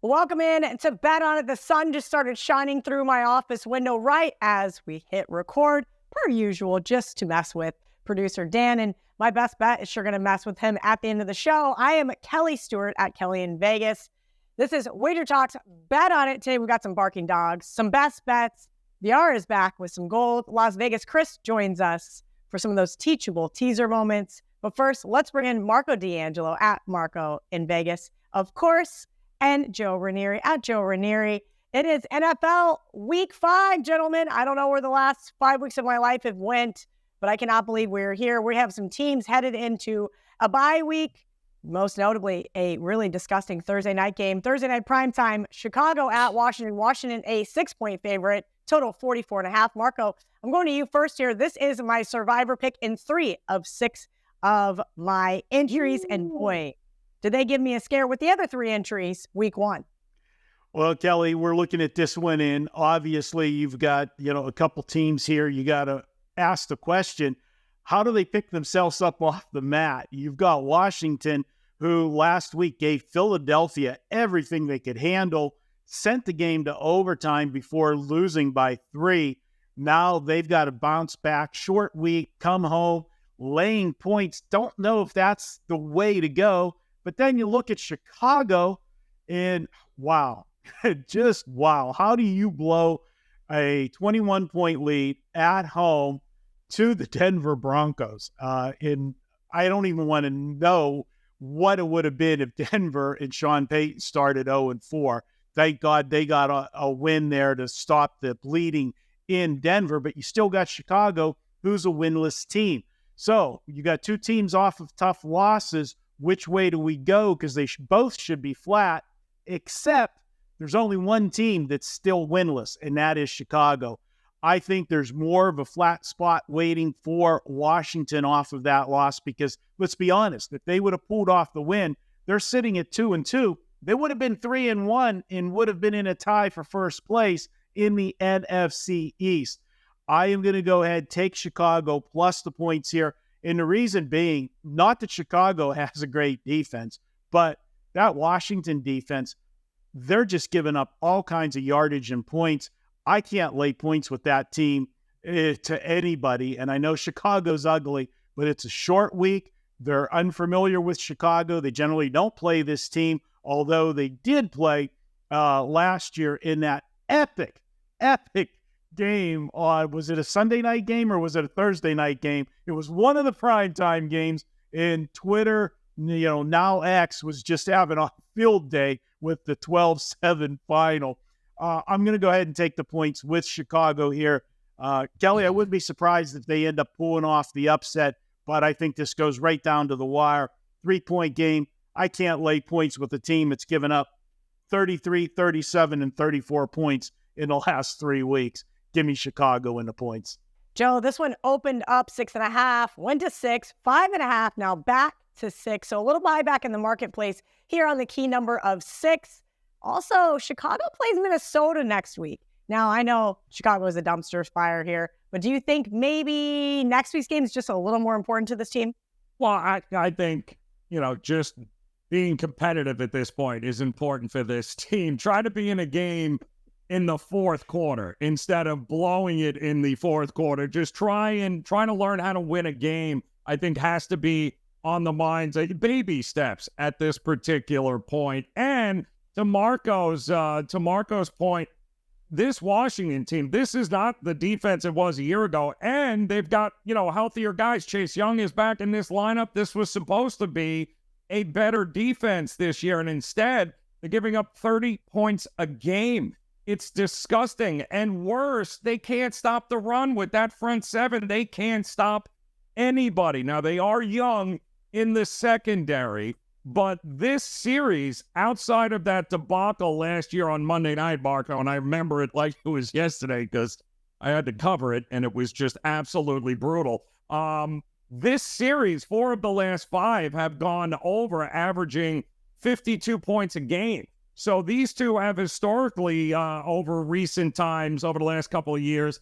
Welcome in to Bet On It. The sun just started shining through my office window right as we hit record, per usual, just to mess with producer Dan. And my best bet is sure going to mess with him at the end of the show. I am Kelly Stewart at Kelly in Vegas. This is Wager Talks Bet On It. Today we got some barking dogs, some best bets. VR is back with some gold. Las Vegas Cris joins us for some of those teachable teaser moments. But first, let's bring in Marco D'Angelo at Marco in Vegas, of course, and Joe Raineri at Joe Raineri. It is NFL Week 5, gentlemen. I don't know where the last 5 weeks of my life have went, but I cannot believe we're here. We have some teams headed into a bye week, most notably a really disgusting Thursday night game. Thursday night primetime, Chicago at Washington. Washington, a 6-point favorite, total 44.5. Marco, I'm going to you first here. This is my survivor pick in 3 of 6 of my entries. And boy, did they give me a scare with the other 3 entries week 1. Well, Kelly, we're looking at this one in. Obviously, you've got, a couple teams here. You got to ask the question, how do they pick themselves up off the mat? You've got Washington, who last week gave Philadelphia everything they could handle, sent the game to overtime before losing by 3. Now they've got to bounce back. Short week, come home, laying points. Don't know if that's the way to go. But then you look at Chicago and wow, just wow. How do you blow a 21-point lead at home to the Denver Broncos? And I don't even want to know what it would have been if Denver and Sean Payton started 0-4. Thank God they got a win there to stop the bleeding in Denver, but you still got Chicago, who's a winless team. So you got 2 teams off of tough losses. Which way do we go? Because they both should be flat, except there's only one team that's still winless, and that is Chicago. I think there's more of a flat spot waiting for Washington off of that loss because, let's be honest, if they would have pulled off the win, they're sitting at 2-2. They would have been 3-1 and would have been in a tie for first place in the NFC East. I am going to go ahead, take Chicago plus the points here. And the reason being, not that Chicago has a great defense, but that Washington defense, they're just giving up all kinds of yardage and points. I can't lay points with that team to anybody. And I know Chicago's ugly, but it's a short week. They're unfamiliar with Chicago. They generally don't play this team, although they did play last year in that epic game on, was it a Sunday night game or was it a Thursday night game? It was one of the primetime games, and Twitter, now X, was just having a field day with the 12-7 final. I'm going to go ahead and take the points with Chicago here. Kelly, I wouldn't be surprised if they end up pulling off the upset, but I think this goes right down to the wire. 3-point game. I can't lay points with a team that's given up 33, 37, and 34 points in the last 3 weeks. Give me Chicago in the points. Joe, this one opened up 6.5, went to 6, 5.5, now back to 6. So a little buyback in the marketplace here on the key number of 6. Also, Chicago plays Minnesota next week. Now, I know Chicago is a dumpster fire here, but do you think maybe next week's game is just a little more important to this team? Well, I think, just being competitive at this point is important for this team. Try to be in a game in the fourth quarter instead of blowing it in the fourth quarter. Just trying to learn how to win a game, I think, has to be on the minds of baby steps at this particular point. And to Marco's point, this Washington team, this is not the defense it was a year ago. And they've got, healthier guys. Chase Young is back in this lineup. This was supposed to be a better defense this year. And instead, they're giving up 30 points a game. It's disgusting. And worse, they can't stop the run with that front 7. They can't stop anybody. Now, they are young in the secondary, but this series, outside of that debacle last year on Monday Night, Marco, and I remember it like it was yesterday because I had to cover it, and it was just absolutely brutal. This series, 4 of the last 5 have gone over, averaging 52 points a game. So these two have historically, over recent times, over the last couple of years,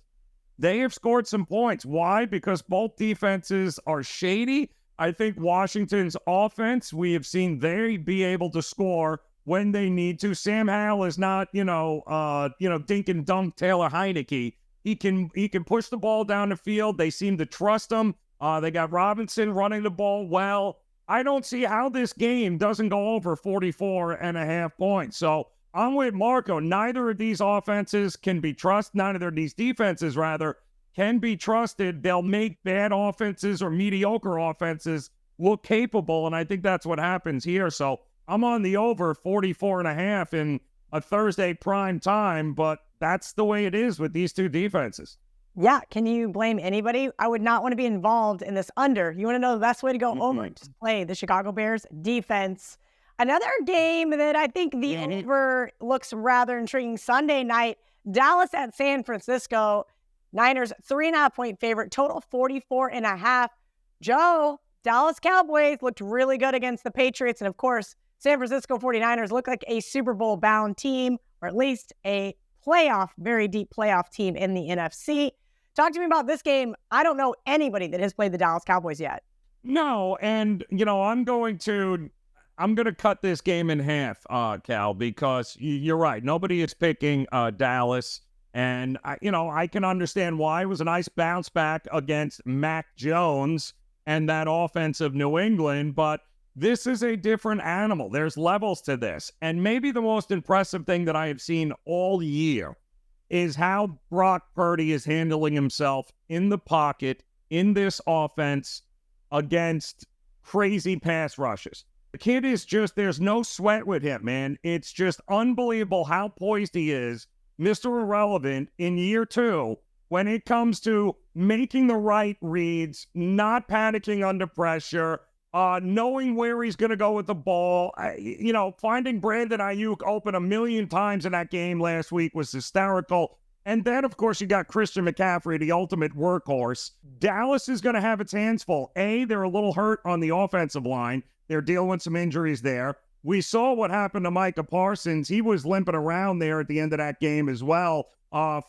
they have scored some points. Why? Because both defenses are shady. I think Washington's offense, we have seen they be able to score when they need to. Sam Howell is not, dink and dunk Taylor Heineke. He can push the ball down the field. They seem to trust him. They got Robinson running the ball well. I don't see how this game doesn't go over 44.5 points. So I'm with Marco. Neither of these offenses can be trusted. Neither of these defenses, rather, can be trusted. They'll make bad offenses or mediocre offenses look capable, and I think that's what happens here. So I'm on the over 44.5 in a Thursday prime time, but that's the way it is with these two defenses. Yeah, can you blame anybody? I would not want to be involved in this under. You want to know the best way to go over? Just play the Chicago Bears defense. Another game that I think the over looks rather intriguing. Sunday night, Dallas at San Francisco. Niners 3.5-point favorite, total 44.5. Joe, Dallas Cowboys looked really good against the Patriots. And of course, San Francisco 49ers look like a Super Bowl bound team, or at least a very deep playoff team in the NFC. Talk to me about this game. I don't know anybody that has played the Dallas Cowboys yet. No, and I'm going to cut this game in half, Cal, because you're right. Nobody is picking Dallas, and I can understand why. It was a nice bounce back against Mac Jones and that offense of New England, but this is a different animal. There's levels to this, and maybe the most impressive thing that I have seen all year is how Brock Purdy is handling himself in the pocket in this offense against crazy pass rushes. The kid is just, there's no sweat with him, man. It's just unbelievable how poised he is, Mr. Irrelevant, in year 2 when it comes to making the right reads, not panicking under pressure, knowing where he's going to go with the ball. Finding Brandon Ayuk open a million times in that game last week was hysterical. And then, of course, you got Christian McCaffrey, the ultimate workhorse. Dallas is going to have its hands full. They're a little hurt on the offensive line. They're dealing with some injuries there. We saw what happened to Micah Parsons. He was limping around there at the end of that game as well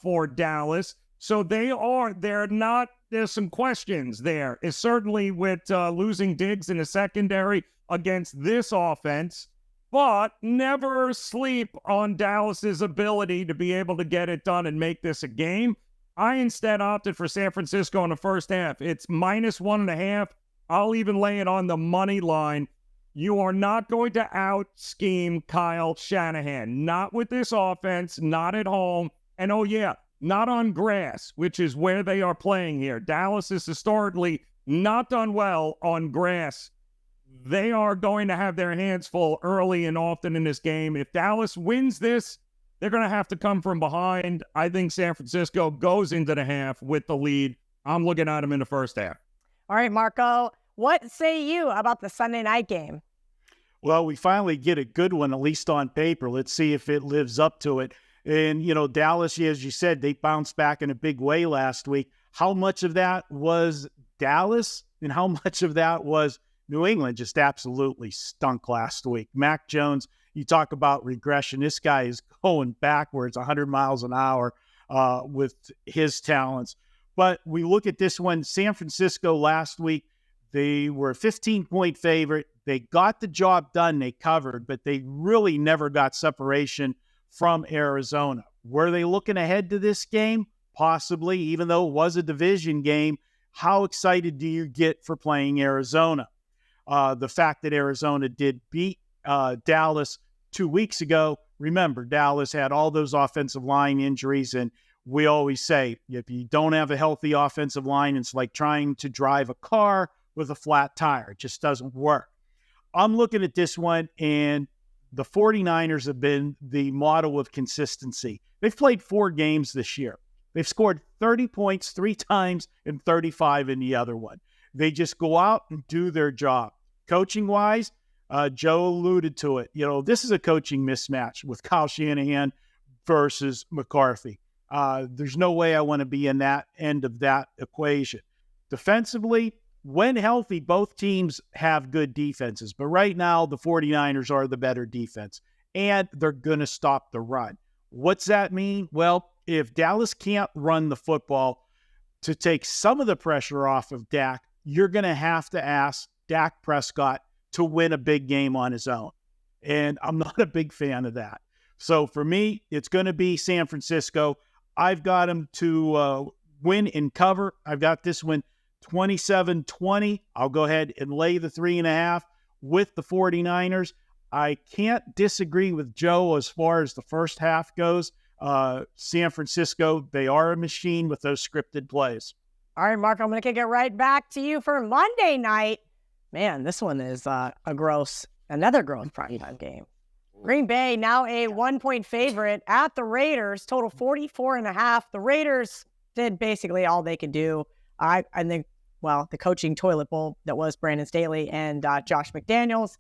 for Dallas. So there's some questions there. It's certainly with losing Diggs in the secondary against this offense, but never sleep on Dallas's ability to be able to get it done and make this a game. I instead opted for San Francisco in the first half. It's -1.5. I'll even lay it on the money line. You are not going to out-scheme Kyle Shanahan. Not with this offense, not at home. And not on grass, which is where they are playing here. Dallas has historically not done well on grass. They are going to have their hands full early and often in this game. If Dallas wins this, they're going to have to come from behind. I think San Francisco goes into the half with the lead. I'm looking at them in the first half. All right, Marco, what say you about the Sunday night game? Well, we finally get a good one, at least on paper. Let's see if it lives up to it. And, Dallas, as you said, they bounced back in a big way last week. How much of that was Dallas and how much of that was New England? Just absolutely stunk last week. Mac Jones, you talk about regression. This guy is going backwards 100 miles an hour with his talents. But we look at this one, San Francisco last week, they were a 15-point favorite. They got the job done. They covered, but they really never got separation from Arizona. Were they looking ahead to this game? Possibly, even though it was a division game. How excited do you get for playing Arizona? The fact that Arizona did beat Dallas 2 weeks ago. Remember, Dallas had all those offensive line injuries, and we always say, if you don't have a healthy offensive line, it's like trying to drive a car with a flat tire. It just doesn't work. I'm looking at this one, and the 49ers have been the model of consistency. They've played 4 games this year. They've scored 30 points 3 times and 35 in the other one. They just go out and do their job. Coaching-wise, Joe alluded to it. This is a coaching mismatch with Kyle Shanahan versus McCarthy. There's no way I want to be in that end of that equation. Defensively, when healthy, both teams have good defenses. But right now, the 49ers are the better defense, and they're going to stop the run. What's that mean? Well, if Dallas can't run the football to take some of the pressure off of Dak, you're going to have to ask Dak Prescott to win a big game on his own. And I'm not a big fan of that. So for me, it's going to be San Francisco. I've got them to win and cover. I've got this one 27-20. I'll go ahead and lay the 3.5 with the 49ers. I can't disagree with Joe as far as the first half goes. San Francisco, they are a machine with those scripted plays. All right, Mark, I'm going to kick it right back to you for Monday night. Man, this one is another gross primetime game. Green Bay now a 1-point favorite at the Raiders, total 44.5. The Raiders did basically all they could do. I think, well, the coaching toilet bowl that was Brandon Staley and Josh McDaniels.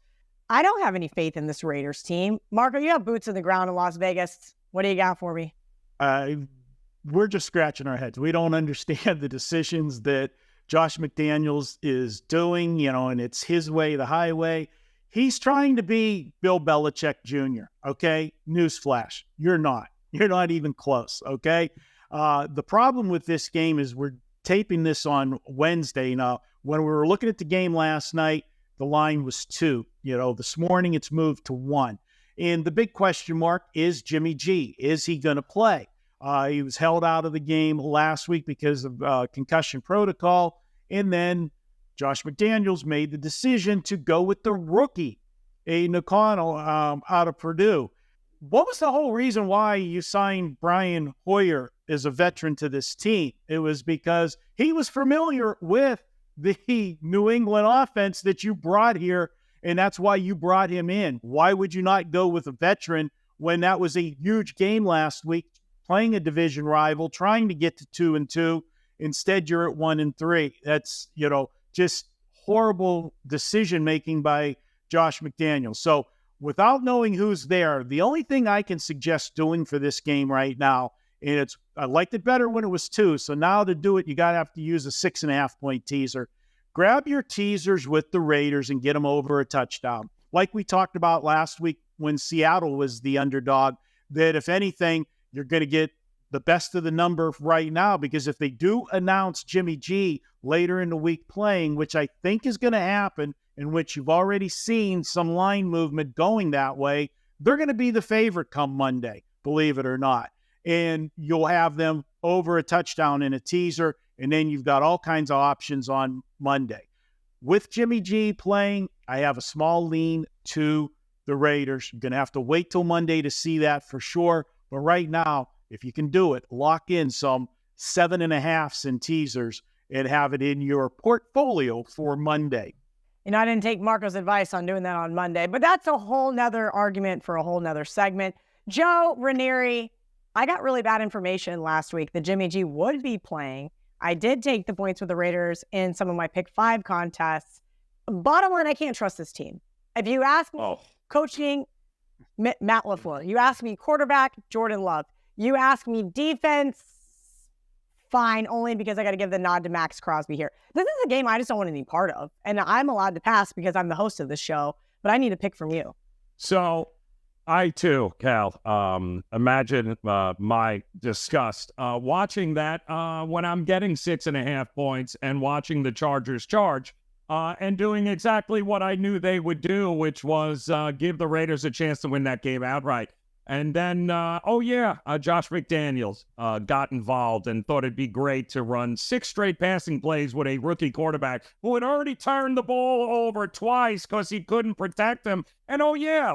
I don't have any faith in this Raiders team. Marco, you have boots on the ground in Las Vegas. What do you got for me? We're just scratching our heads. We don't understand the decisions that Josh McDaniels is doing, and it's his way, the highway. He's trying to be Bill Belichick Jr., okay? Newsflash, you're not. You're not even close, okay? The problem with this game is we're taping this on Wednesday. Now, when we were looking at the game last night, the line was 2. This morning it's moved to 1. And the big question mark is Jimmy G. Is he going to play? He was held out of the game last week because of concussion protocol. And then Josh McDaniels made the decision to go with the rookie, Aiden O'Connell, out of Purdue. What was the whole reason why you signed Brian Hoyer as a veteran to this team? It was because he was familiar with the New England offense that you brought here, and that's why you brought him in. Why would you not go with a veteran when that was a huge game last week, playing a division rival, trying to get to 2-2? Instead, you're at 1-3. That's, just horrible decision-making by Josh McDaniels. So without knowing who's there, the only thing I can suggest doing for this game right now, and I liked it better when it was 2, so now to do it, you got to have to use a 6.5-point teaser. Grab your teasers with the Raiders and get them over a touchdown. Like we talked about last week when Seattle was the underdog, that if anything, you're going to get the best of the number right now, because if they do announce Jimmy G later in the week playing, which I think is going to happen, in which you've already seen some line movement going that way, they're going to be the favorite come Monday, believe it or not. And you'll have them over a touchdown in a teaser, and then you've got all kinds of options on Monday. With Jimmy G playing, I have a small lean to the Raiders. You're going to have to wait till Monday to see that for sure. But right now, if you can do it, lock in some 7.5s and teasers and have it in your portfolio for Monday. I didn't take Marco's advice on doing that on Monday, but that's a whole nother argument for a whole nother segment. Joe Raineri, I got really bad information last week that Jimmy G would be playing. I did take the points with the Raiders in some of my Pick 5 contests. Bottom line, I can't trust this team. If you ask me coaching, Matt LaFleur. You ask me quarterback, Jordan Love. You ask me defense, fine, only because I got to give the nod to Max Crosby here. This is a game I just don't want any part of, and I'm allowed to pass because I'm the host of the show, but I need a pick from you. So I too, Cal, imagine my disgust watching that when I'm getting 6.5 points and watching the Chargers charge and doing exactly what I knew they would do, which was give the Raiders a chance to win that game outright. And then, Josh McDaniels got involved and thought it'd be great to run 6 straight passing plays with a rookie quarterback who had already turned the ball over twice because he couldn't protect him. And,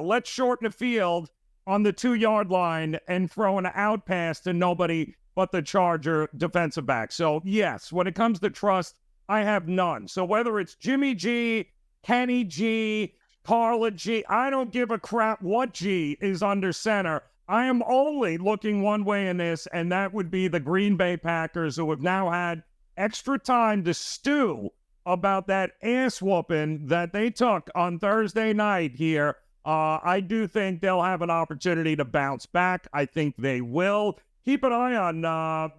let's shorten the field on the 2-yard line and throw an out pass to nobody but the Charger defensive back. So, yes, when it comes to trust, I have none. So whether it's Jimmy G, Kenny G, Carla G, I don't give a crap what G is under center. I am only looking one way in this, and that would be the Green Bay Packers, who have now had extra time to stew about that ass whooping that they took on Thursday night here. I do think they'll have an opportunity to bounce back. I think they will. Keep an eye on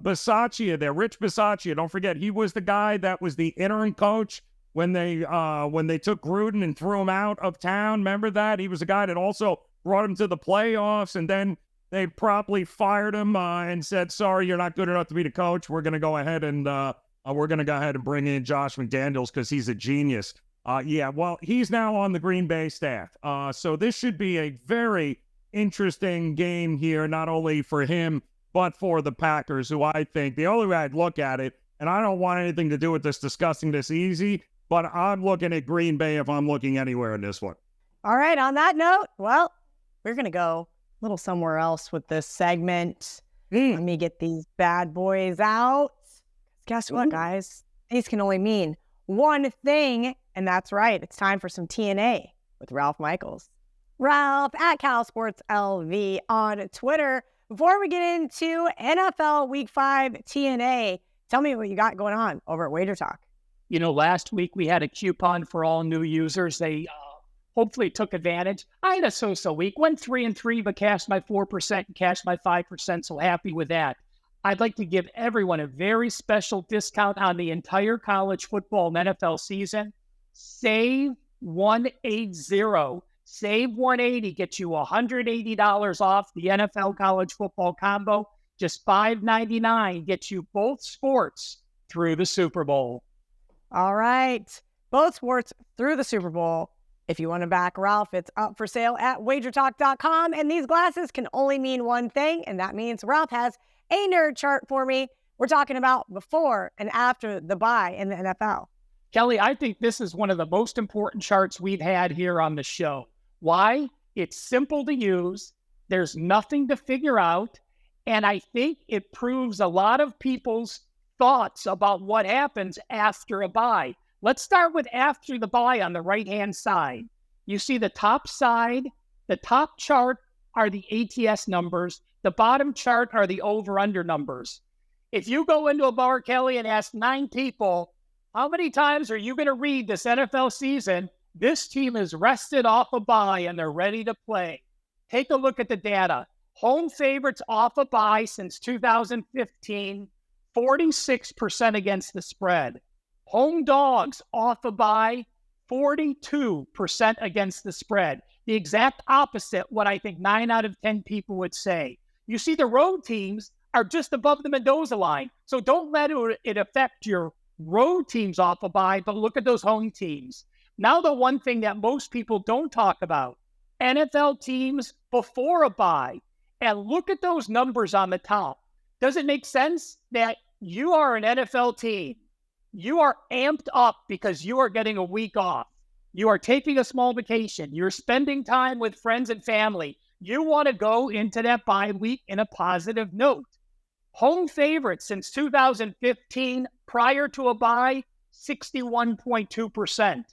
Bisaccia there, Rich Bisaccia. Don't forget, he was the guy that was the interim coach when they took Gruden and threw him out of town. Remember that? He was the guy that also brought him to the playoffs, and then they promptly fired him and said, sorry, you're not good enough to be the coach. We're going to go ahead and bring in Josh McDaniels because he's a genius. Well, he's now on the Green Bay staff. So this should be a very interesting game here, not only for him, but for the Packers, who I think the only way I'd look at it, and I don't want anything to do with this discussing this easy, but I'm looking at Green Bay if I'm looking anywhere in this one. All right, on that note, well, we're going to go a little somewhere else with this segment. Let me get these bad boys out. Guess what, guys? These can only mean one thing, and that's right. It's time for some TNA with Ralph Michaels. Ralph at CalSportsLV on Twitter. Before we get into NFL Week 5 TNA, tell me what you got going on over at Wager Talk. Last week we had a coupon for all new users. They hopefully took advantage. I had a so-so week. Went 3-3, but cashed my 4% and cashed my 5%, so happy with that. I'd like to give everyone a very special discount on the entire college football and NFL season. Save 180. Save 180 gets you $180 off the NFL college football combo. Just $5.99 gets you both sports through the Super Bowl. All right. Both sports through the Super Bowl. If you want to back Ralph, it's up for sale at wagertalk.com. And these glasses can only mean one thing, and that means Ralph has a nerd chart for me. We're talking about before and after the bye in the NFL. Kelly, I think this is one of the most important charts we've had here on the show. Why? It's simple to use. There's nothing to figure out. And I think it proves a lot of people's thoughts about what happens after a bye. Let's start with after the bye on the right-hand side. You see the top side, the top chart are the ATS numbers. The bottom chart are the over-under numbers. If you go into a bar, Kelly, and ask 9 people, how many times are you going to read this NFL season? This team is rested off a bye and they're ready to play. Take a look at the data. Home favorites off a bye since 2015, 46% against the spread. Home dogs off a bye, 42% against the spread. The exact opposite what I think 9 out of 10 people would say. You see the road teams are just above the Mendoza line. So don't let it affect your road teams off a bye, but look at those home teams. Now the one thing that most people don't talk about, NFL teams before a bye. And look at those numbers on the top. Does it make sense that you are an NFL team? You are amped up because you are getting a week off. You are taking a small vacation. You're spending time with friends and family. You want to go into that bye week in a positive note. Home favorites since 2015, prior to a bye, 61.2%.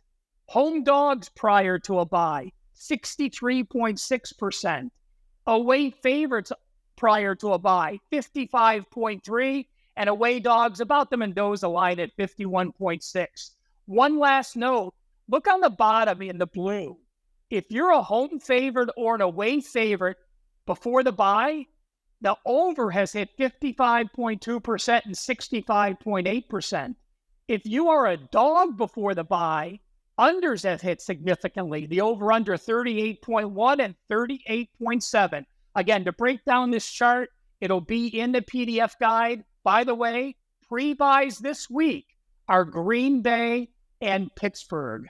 Home dogs prior to a bye, 63.6%. Away favorites prior to a bye, 55.3%. And away dogs about the Mendoza line at 51.6%. One last note, look on the bottom in the blue. If you're a home favorite or an away favorite before the bye, the over has hit 55.2% and 65.8%. If you are a dog before the bye, unders have hit significantly. The over-under 38.1 and 38.7. Again, to break down this chart, it'll be in the PDF guide. By the way, pre-buys this week are Green Bay and Pittsburgh.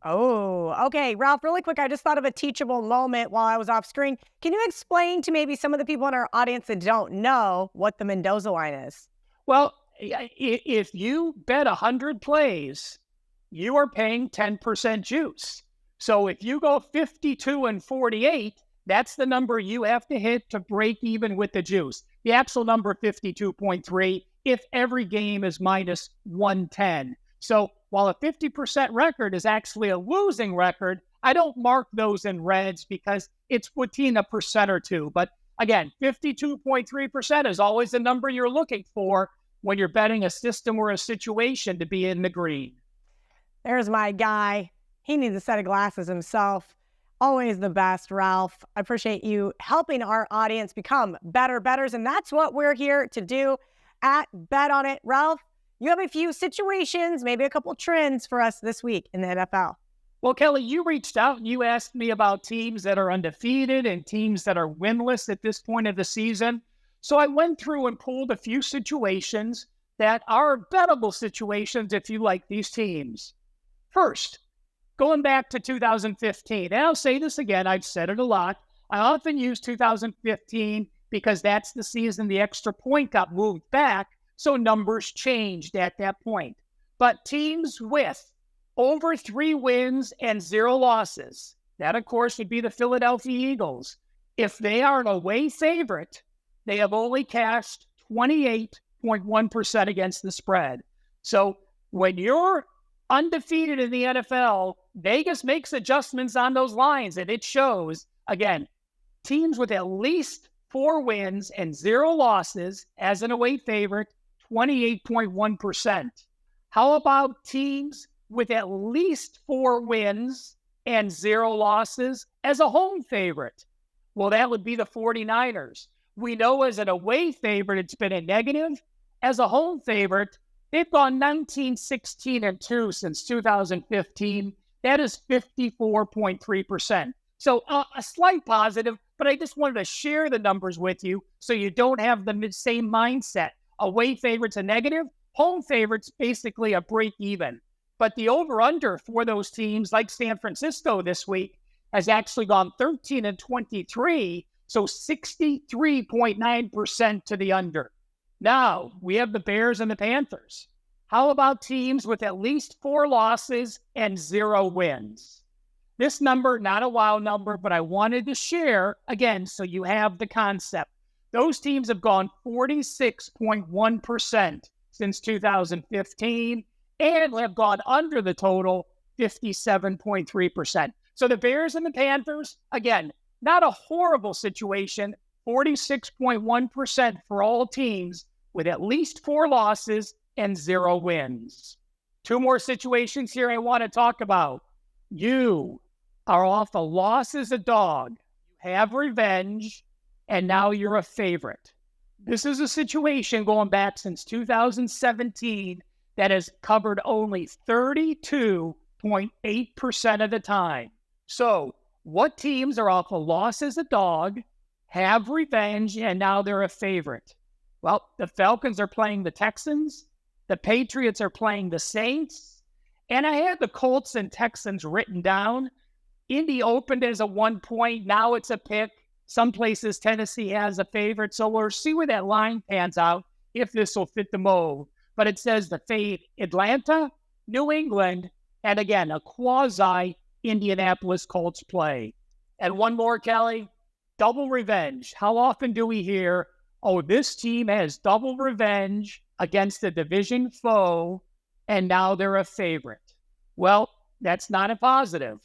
Oh, okay. Ralph, really quick, I just thought of a teachable moment while I was off screen. Can you explain to maybe some of the people in our audience that don't know what the Mendoza line is? Well, if you bet 100 plays, you are paying 10% juice. So if you go 52 and 48, that's the number you have to hit to break even with the juice. The actual number 52.3 if every game is minus 110. So while a 50% record is actually a losing record, I don't mark those in reds because it's within a percent or two. But again, 52.3% is always the number you're looking for when you're betting a system or a situation to be in the green. There's my guy. He needs a set of glasses himself. Always the best, Ralph. I appreciate you helping our audience become better bettors, and that's what we're here to do at Bet On It. Ralph, you have a few situations, maybe a couple trends for us this week in the NFL. Well, Kelly, you reached out and you asked me about teams that are undefeated and teams that are winless at this point of the season. So I went through and pulled a few situations that are bettable situations if you like these teams. First, going back to 2015, and I'll say this again, I've said it a lot. I often use 2015 because that's the season the extra point got moved back, so numbers changed at that point. But teams with over 3 wins and 0 losses, that of course would be the Philadelphia Eagles. If they are an away favorite, they have only cashed 28.1% against the spread. So when you're undefeated in the NFL, Vegas makes adjustments on those lines, and it shows. Again, teams with at least 4 wins and 0 losses as an away favorite, 28.1%. How about teams with at least 4 wins and 0 losses as a home favorite? Well, that would be the 49ers. We know as an away favorite, it's been a negative. As a home favorite, they've gone 19-16-2 since 2015. That is 54.3%. So a slight positive, but I just wanted to share the numbers with you so you don't have the same mindset. Away favorites a negative, home favorites basically a break even. But the over-under for those teams like San Francisco this week has actually gone 13-23, so 63.9% to the under. Now, we have the Bears and the Panthers. How about teams with at least 4 losses and 0 wins? This number, not a wow number, but I wanted to share, again, so you have the concept. Those teams have gone 46.1% since 2015 and have gone under the total 57.3%. So the Bears and the Panthers, again, not a horrible situation, 46.1% for all teams with at least 4 losses and 0 wins. 2 more situations here I want to talk about. You are off a loss as a dog. You have revenge, and now you're a favorite. This is a situation going back since 2017 that has covered only 32.8% of the time. So, what teams are off a loss as a dog, have revenge, and now they're a favorite? Well, the Falcons are playing the Texans. The Patriots are playing the Saints. And I had the Colts and Texans written down. Indy opened as a 1 point. Now it's a pick. Some places Tennessee has a favorite. So we'll see where that line pans out, if this will fit the mold. But it says the fade Atlanta, New England, and again, a quasi Indianapolis Colts play. And one more, Kelly, double revenge. How often do we hear, oh, this team has double revenge against a division foe, and now they're a favorite? Well, that's not a positive.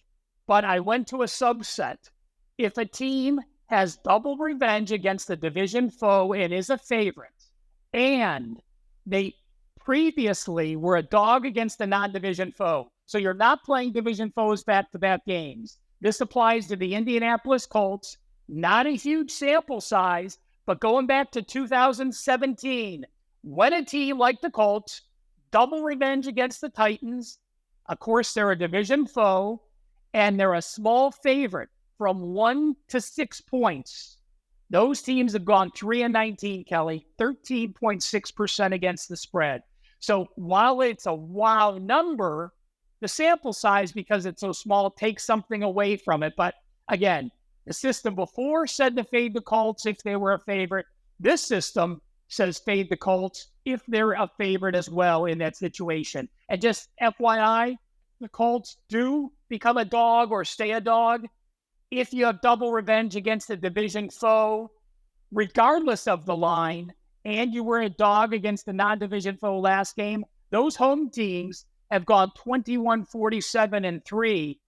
But I went to a subset. If a team has double revenge against a division foe and is a favorite, and they previously were a dog against a non-division foe, so you're not playing division foes back-to-back games. This applies to the Indianapolis Colts. Not a huge sample size, but going back to 2017, when a team like the Colts double revenge against the Titans, of course, they're a division foe, and they're a small favorite from 1 to 6 points. Those teams have gone 3-19, Kelly, 13.6% against the spread. So while it's a wow number, the sample size, because it's so small, takes something away from it. But again, the system before said to fade the Colts if they were a favorite. This system says fade the Colts if they're a favorite as well in that situation. And just FYI, the Colts do become a dog or stay a dog if you have double revenge against a division foe, regardless of the line, and you were a dog against the non-division foe last game. Those home teams have gone 21-47-3,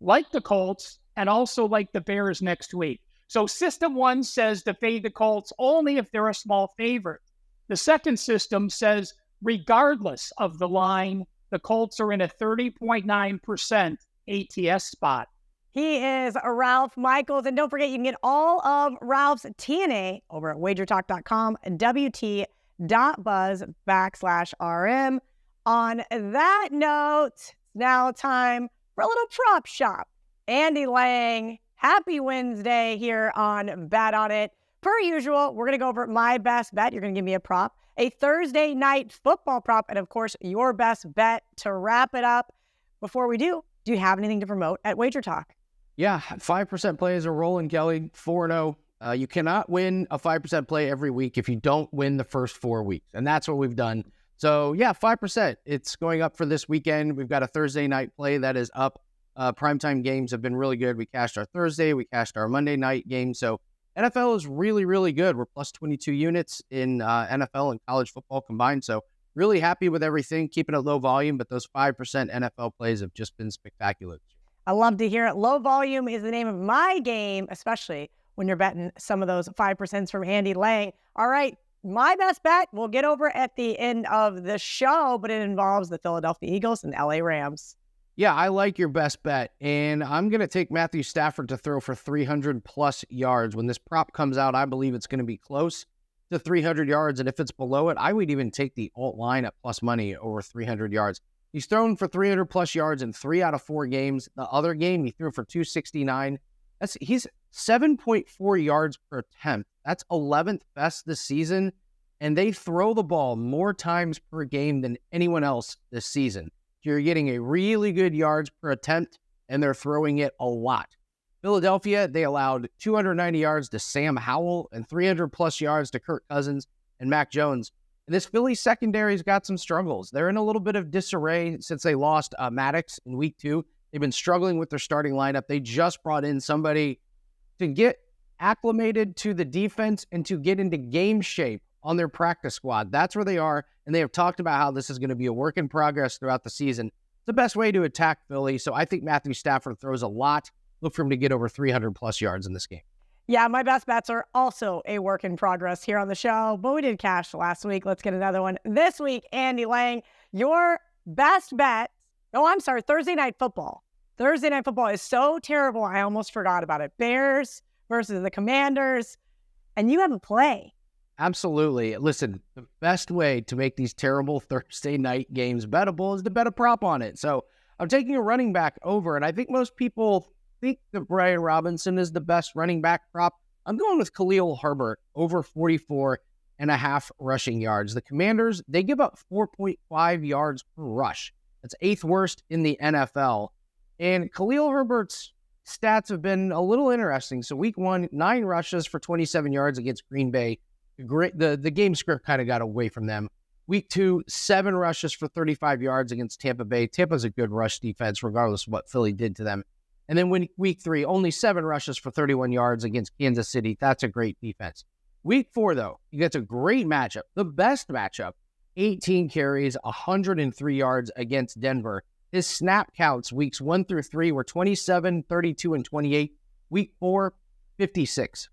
like the Colts, and also like the Bears next week. So system 1 says to fade the Colts only if they're a small favorite. The second system says, regardless of the line, the Colts are in a 30.9% ATS spot. He is Ralph Michaels. And don't forget, you can get all of Ralph's TNA over at wagertalk.com and WT.buzz/RM. On that note, now time for a little prop shop. Andy Lang, happy Wednesday here on Bet On It. Per usual, we're going to go over my best bet. You're going to give me a prop, a Thursday night football prop, and of course, your best bet to wrap it up. Before we do, Do you have anything to promote at Wager Talk? Yeah, 5% plays are rolling, Kelly, 4-0. You cannot win a 5% play every week if you don't win the first 4 weeks, and that's what we've done. So, yeah, 5%. It's going up for this weekend. We've got a Thursday night play that is up. Primetime games have been really good. We cashed our Thursday. We cashed our Monday night game. So, NFL is really, really good. We're plus 22 units in NFL and college football combined. So, really happy with everything, keeping it low volume, but those 5% NFL plays have just been spectacular. I love to hear it. Low volume is the name of my game, especially when you're betting some of those 5% from Andy Lang. All right, my best bet we'll get over at the end of the show, but it involves the Philadelphia Eagles and LA Rams. Yeah, I like your best bet, and I'm going to take Matthew Stafford to throw for 300-plus yards. When this prop comes out, I believe it's going to be close to 300 yards, and if it's below it, I would even take the alt line at plus money over 300 yards. He's thrown for 300-plus yards in 3 out of 4 games. The other game, he threw for 269. He's 7.4 yards per attempt. That's 11th best this season, and they throw the ball more times per game than anyone else this season. You're getting a really good yards per attempt, and they're throwing it a lot. Philadelphia, they allowed 290 yards to Sam Howell and 300-plus yards to Kirk Cousins and Mac Jones. And this Philly secondary's got some struggles. They're in a little bit of disarray since they lost Maddox in week 2. They've been struggling with their starting lineup. They just brought in somebody to get acclimated to the defense and to get into game shape on their practice squad. That's where they are, and they have talked about how this is going to be a work in progress throughout the season. It's the best way to attack Philly, so I think Matthew Stafford throws a lot. Look for him to get over 300-plus yards in this game. Yeah, my best bets are also a work in progress here on the show, but we did cash last week. Let's get another one this week. Andy Lang, your best bet. Oh, I'm sorry, Thursday Night Football. Thursday Night Football is so terrible, I almost forgot about it. Bears versus the Commanders, and you have a play. Absolutely. Listen, the best way to make these terrible Thursday night games bettable is to bet a prop on it. So I'm taking a running back over, and I think most people think that Brian Robinson is the best running back prop. I'm going with Khalil Herbert over 44.5 rushing yards. The Commanders, they give up 4.5 yards per rush. That's 8th worst in the NFL. And Khalil Herbert's stats have been a little interesting. So week 1, 9 rushes for 27 yards against Green Bay. The game script kind of got away from them. Week 2, 7 rushes for 35 yards against Tampa Bay. Tampa's a good rush defense, regardless of what Philly did to them. And then week 3, only 7 rushes for 31 yards against Kansas City. That's a great defense. Week 4, though, you get a great matchup. The best matchup, 18 carries, 103 yards against Denver. His snap counts weeks 1 through 3 were 27, 32, and 28. Week 4, 56.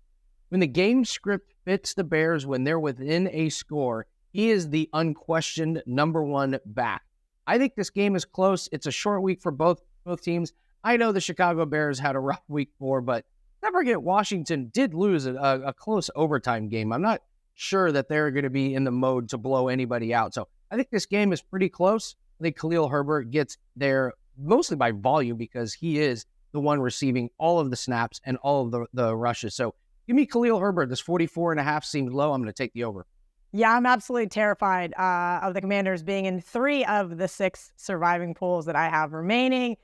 When the game script fits the Bears when they're within a score, he is the unquestioned number 1 back. I think this game is close. It's a short week for both teams. I know the Chicago Bears had a rough week 4, but never forget Washington did lose a close overtime game. I'm not sure that they're going to be in the mode to blow anybody out. So I think this game is pretty close. I think Khalil Herbert gets there mostly by volume because he is the one receiving all of the snaps and all of the rushes. So give me Khalil Herbert. This 44.5 seems low. I'm going to take the over. Yeah, I'm absolutely terrified of the Commanders being in 3 of the 6 surviving pools that I have remaining.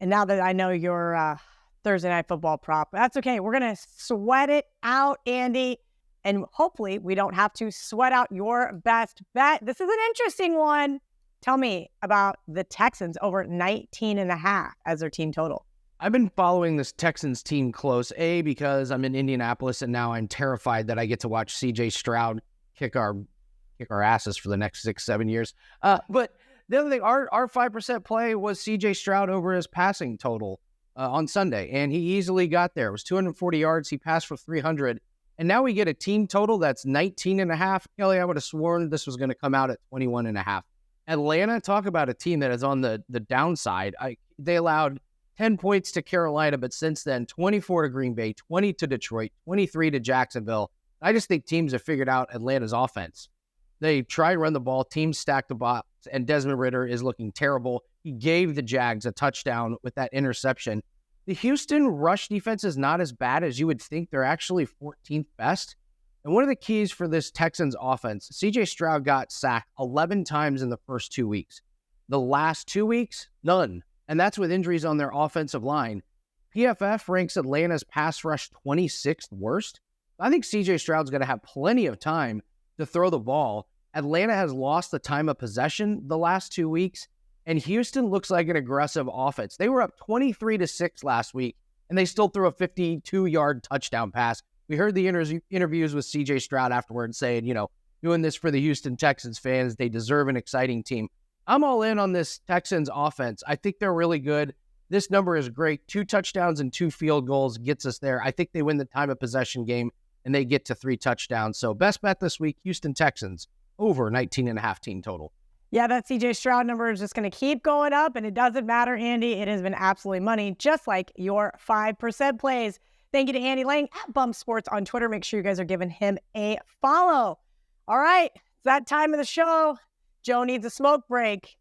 And now that I know your Thursday Night Football prop, that's okay. We're going to sweat it out, Andy. And hopefully we don't have to sweat out your best bet. This is an interesting one. Tell me about the Texans over 19.5 as their team total. I've been following this Texans team close, because I'm in Indianapolis, and now I'm terrified that I get to watch C.J. Stroud kick our asses for the next 6-7 years. But the other thing, our 5% play was C.J. Stroud over his passing total on Sunday, and he easily got there. It was 240 yards. He passed for 300. And now we get a team total that's 19.5. Kelly, I would have sworn this was going to come out at 21.5. Atlanta, talk about a team that is on the downside. They allowed 10 points to Carolina, but since then, 24 to Green Bay, 20 to Detroit, 23 to Jacksonville. I just think teams have figured out Atlanta's offense. They try to run the ball, teams stack the box, and Desmond Ridder is looking terrible. He gave the Jags a touchdown with that interception. The Houston rush defense is not as bad as you would think. They're actually 14th best. And one of the keys for this Texans offense, C.J. Stroud got sacked 11 times in the first 2 weeks. The last 2 weeks, none. and that's with injuries on their offensive line. PFF ranks Atlanta's pass rush 26th worst. I think CJ Stroud's going to have plenty of time to throw the ball. Atlanta has lost the time of possession the last 2 weeks, and Houston looks like an aggressive offense. They were up 23-6 last week, and they still threw a 52-yard touchdown pass. We heard the interviews with CJ Stroud afterwards saying, doing this for the Houston Texans fans. They deserve an exciting team. I'm all in on this Texans offense. I think they're really good. This number is great. 2 touchdowns and 2 field goals gets us there. I think they win the time of possession game, and they get to 3 touchdowns. So best bet this week, Houston Texans, over 19.5 team total. Yeah, that CJ Stroud number is just going to keep going up, and it doesn't matter, Andy. It has been absolutely money, just like your 5% plays. Thank you to Andy Lang at Bump Sports on Twitter. Make sure you guys are giving him a follow. All right, it's that time of the show. Joe needs a smoke break.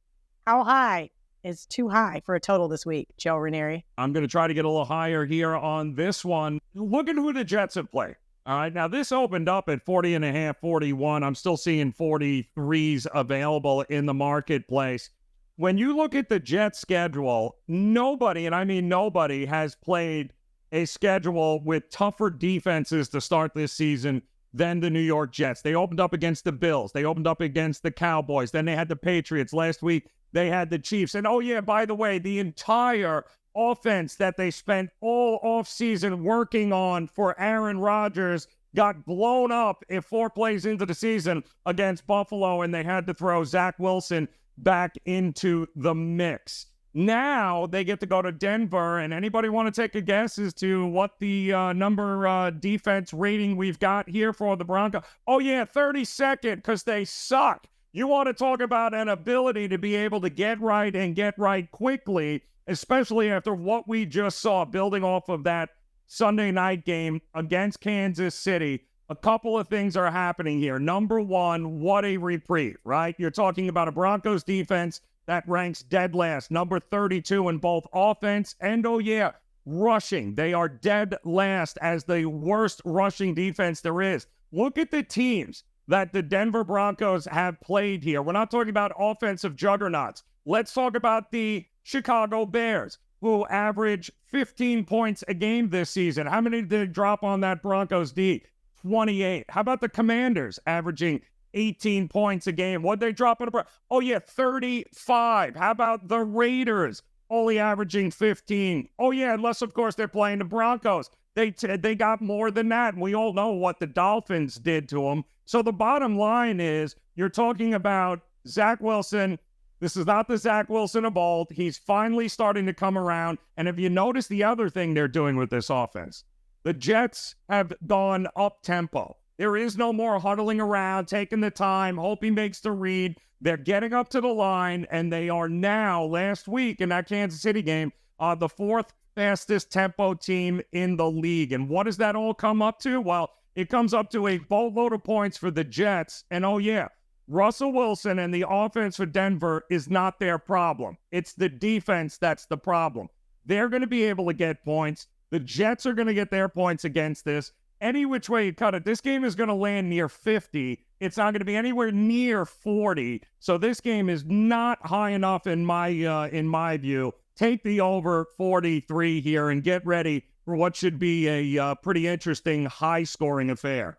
How high is too high for a total this week, Joe Raineri? I'm going to try to get a little higher here on this one. Look at who the Jets have played. All right, now this opened up at 40.5, 41. I'm still seeing 43s available in the marketplace. When you look at the Jets schedule, nobody, and I mean nobody, has played a schedule with tougher defenses to start this season than the New York Jets. They opened up against the Bills. They opened up against the Cowboys. Then they had the Patriots. Last week, they had the Chiefs. And, oh, yeah, by the way, the entire offense that they spent all offseason working on for Aaron Rodgers got blown up 4 plays into the season against Buffalo, and they had to throw Zach Wilson back into the mix. Now they get to go to Denver, and anybody want to take a guess as to what the defense rating we've got here for the Broncos? Oh, yeah, 32nd, because they suck. You want to talk about an ability to be able to get right and get right quickly, especially after what we just saw building off of that Sunday night game against Kansas City. A couple of things are happening here. Number one, what a reprieve, right? You're talking about a Broncos defense that ranks dead last, number 32 in both offense and, oh yeah, rushing. They are dead last as the worst rushing defense there is. Look at the teams that the Denver Broncos have played here. We're not talking about offensive juggernauts. Let's talk about the Chicago Bears, who average 15 points a game this season. How many did they drop on that Broncos D? 28. How about the Commanders, averaging 18 points a game? What'd they drop on a Oh, yeah, 35. How about the Raiders, only averaging 15? Oh, yeah, unless, of course, they're playing the Broncos. They got more than that, and we all know what the Dolphins did to them. So the bottom line is you're talking about Zach Wilson. This is not the Zach Wilson of old. He's finally starting to come around. And if you notice the other thing they're doing with this offense, the Jets have gone up-tempo. There is no more huddling around, taking the time, hope he makes the read. They're getting up to the line, and they are now, last week in that Kansas City game, the 4th fastest tempo team in the league. And what does that all come up to? Well, it comes up to a boatload of points for the Jets. And, oh, yeah, Russell Wilson and the offense for Denver is not their problem. It's the defense that's the problem. They're going to be able to get points. The Jets are going to get their points against this. Any which way you cut it, this game is going to land near 50. It's not going to be anywhere near 40. So this game is not high enough in my view. Take the over 43 here and get ready for what should be a pretty interesting high-scoring affair.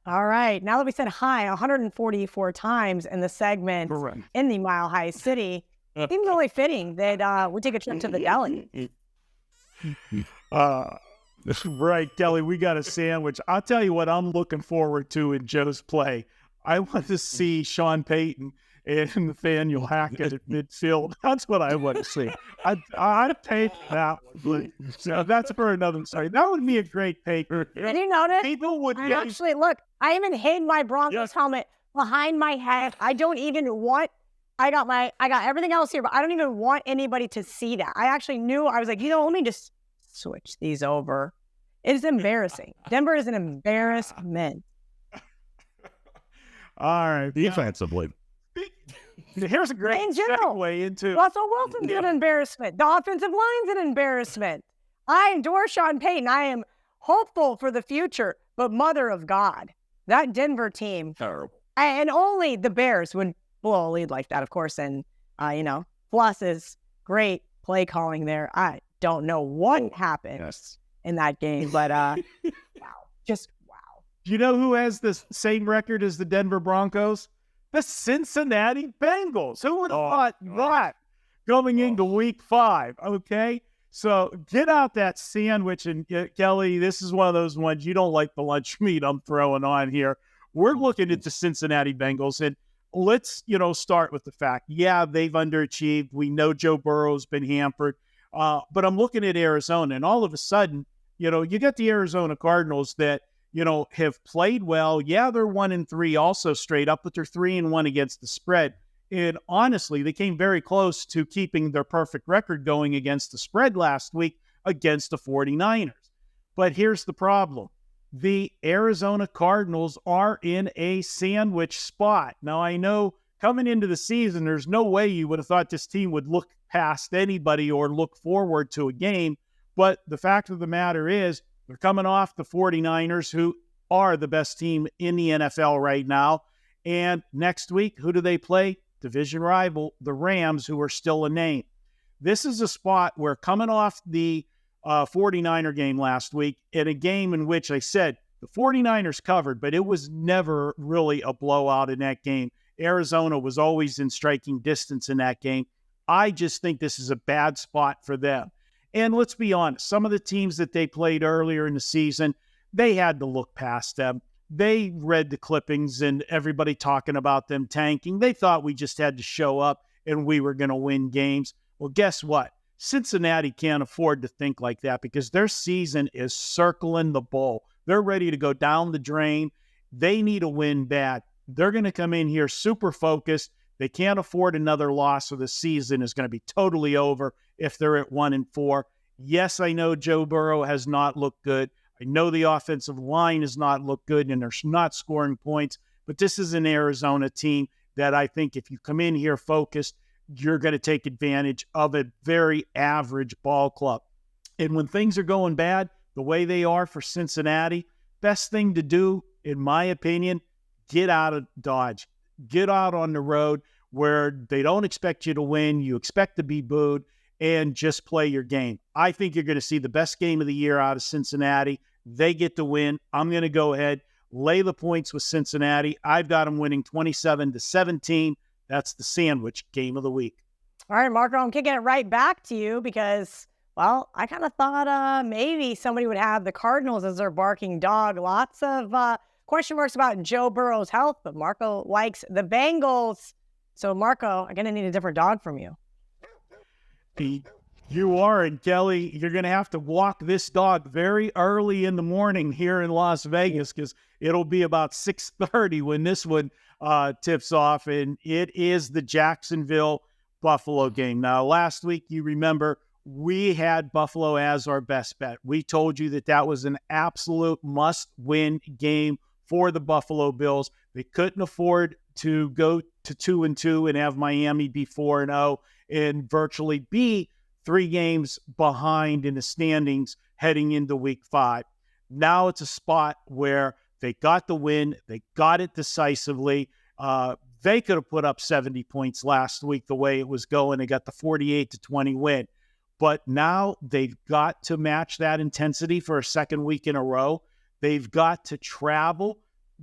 All right. Now that we said high 144 times in the segment Correct. In the Mile High City, it seems really fitting that we take a trip to the deli. Right, Kelly, we got a sandwich. I'll tell you what I'm looking forward to in Joe's play. I want to see Sean Payton and Nathaniel Hackett at midfield. That's what I want to see. I'd pay for that one. So that's for another story. That would be a great paper. Did you notice? People would actually, look, I even hid my Broncos helmet behind my head. I don't even want, I got everything else here, but I don't even want anybody to see that. I actually knew, I was like, let me just switch these over. It is embarrassing. Denver is an embarrassment. All right. Defensively. Here's a great segue into Russell Wilson's an embarrassment. The offensive line's an embarrassment. I endorse Sean Payton. I am hopeful for the future, but mother of God, that Denver team. Terrible. And only the Bears would blow a lead like that, of course. And, plus is Great play calling there. I don't know what happened in that game, but wow, just wow. Do you know who has the same record as the Denver Broncos? The Cincinnati Bengals. Who would have thought that going into week 5? Okay. So get out that sandwich. And Kelly, this is one of those ones you don't like the lunch meat I'm throwing on here. We're looking at the Cincinnati Bengals, and let's, start with the fact, they've underachieved. We know Joe Burrow's been hampered. But I'm looking at Arizona, and all of a sudden, you got the Arizona Cardinals that, have played well. Yeah, they're 1-3 also straight up, but they're 3-1 against the spread. And honestly, they came very close to keeping their perfect record going against the spread last week against the 49ers. But here's the problem. The Arizona Cardinals are in a sandwich spot. Now, I know coming into the season, there's no way you would have thought this team would look past anybody or look forward to a game. But the fact of the matter is, they're coming off the 49ers, who are the best team in the NFL right now. And next week, who do they play? Division rival, the Rams, who are still a name. This is a spot where, coming off the 49er game last week, in a game in which I said the 49ers covered, but it was never really a blowout in that game. Arizona was always in striking distance in that game. I just think this is a bad spot for them. And let's be honest, some of the teams that they played earlier in the season, they had to look past them. They read the clippings and everybody talking about them tanking. They thought we just had to show up and we were going to win games. Well, guess what? Cincinnati can't afford to think like that because their season is circling the bowl. They're ready to go down the drain. They need a win bad. They're going to come in here super focused. They can't afford another loss, so the season is going to be totally over if they're at 1-4. Yes, I know Joe Burrow has not looked good. I know the offensive line has not looked good and they're not scoring points, but this is an Arizona team that I think if you come in here focused, you're going to take advantage of a very average ball club. And when things are going bad, the way they are for Cincinnati, best thing to do, in my opinion, get out of Dodge. Get out on the road where they don't expect you to win. You expect to be booed, and just play your game. I think you're going to see the best game of the year out of Cincinnati. They get the win. I'm going to go ahead, lay the points with Cincinnati. I've got them winning 27-17. That's the sandwich game of the week. All right, Marco, I'm kicking it right back to you because, well, I kind of thought maybe somebody would have the Cardinals as their barking dog. Lots of question marks about Joe Burrow's health, but Marco likes the Bengals. So, Marco, I'm going to need a different dog from you. You are, and Kelly, you're going to have to walk this dog very early in the morning here in Las Vegas because it'll be about 6:30 when this one tips off, and it is the Jacksonville-Buffalo game. Now, last week, you remember, we had Buffalo as our best bet. We told you that that was an absolute must-win game for the Buffalo Bills. They couldn't afford to go to 2-2 and have Miami be 4-0 and virtually be 3 games behind in the standings heading into week 5. Now it's a spot where they got the win. They got it decisively. They could have put up 70 points last week the way it was going. They got the 48-20 win. But now they've got to match that intensity for a second week in a row. They've got to travel.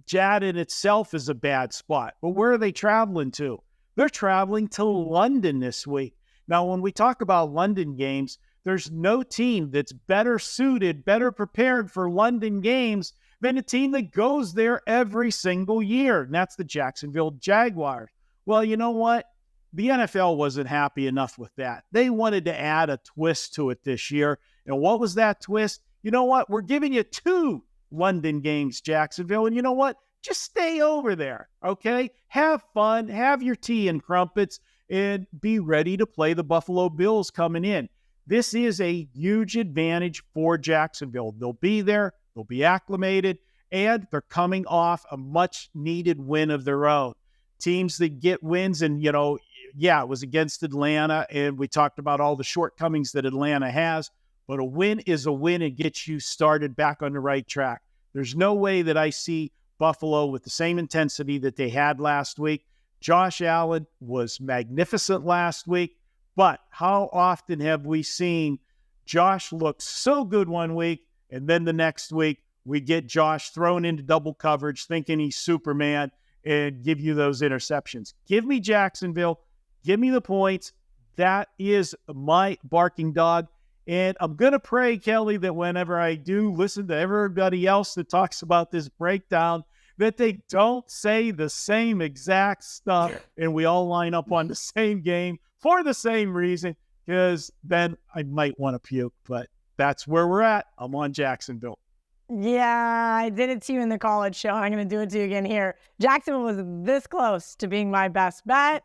Jad in itself is a bad spot. But where are they traveling to? They're traveling to London this week. Now, when we talk about London games, there's no team that's better suited, better prepared for London games than a team that goes there every single year, and that's the Jacksonville Jaguars. Well, you know what? The NFL wasn't happy enough with that. They wanted to add a twist to it this year. And what was that twist? You know what? We're giving you 2 London games, Jacksonville. And you know what? Just stay over there, okay? Have fun, have your tea and crumpets, and be ready to play the Buffalo Bills coming in. This is a huge advantage for Jacksonville. They'll be there, they'll be acclimated, and they're coming off a much-needed win of their own. Teams that get wins, and, it was against Atlanta, and we talked about all the shortcomings that Atlanta has, but a win is a win and gets you started back on the right track. There's no way that I see Buffalo with the same intensity that they had last week. Josh Allen was magnificent last week, But how often have we seen Josh look so good one week, and then the next week we get Josh thrown into double coverage thinking he's Superman and give you those interceptions? Give me Jacksonville. Give me the points. That is my barking dog. And I'm going to pray, Kelly, that whenever I do listen to everybody else that talks about this breakdown, that they don't say the same exact stuff and we all line up on the same game for the same reason, because then I might want to puke. But that's where we're at. I'm on Jacksonville. Yeah, I did it to you in the college show. I'm going to do it to you again here. Jacksonville was this close to being my best bet.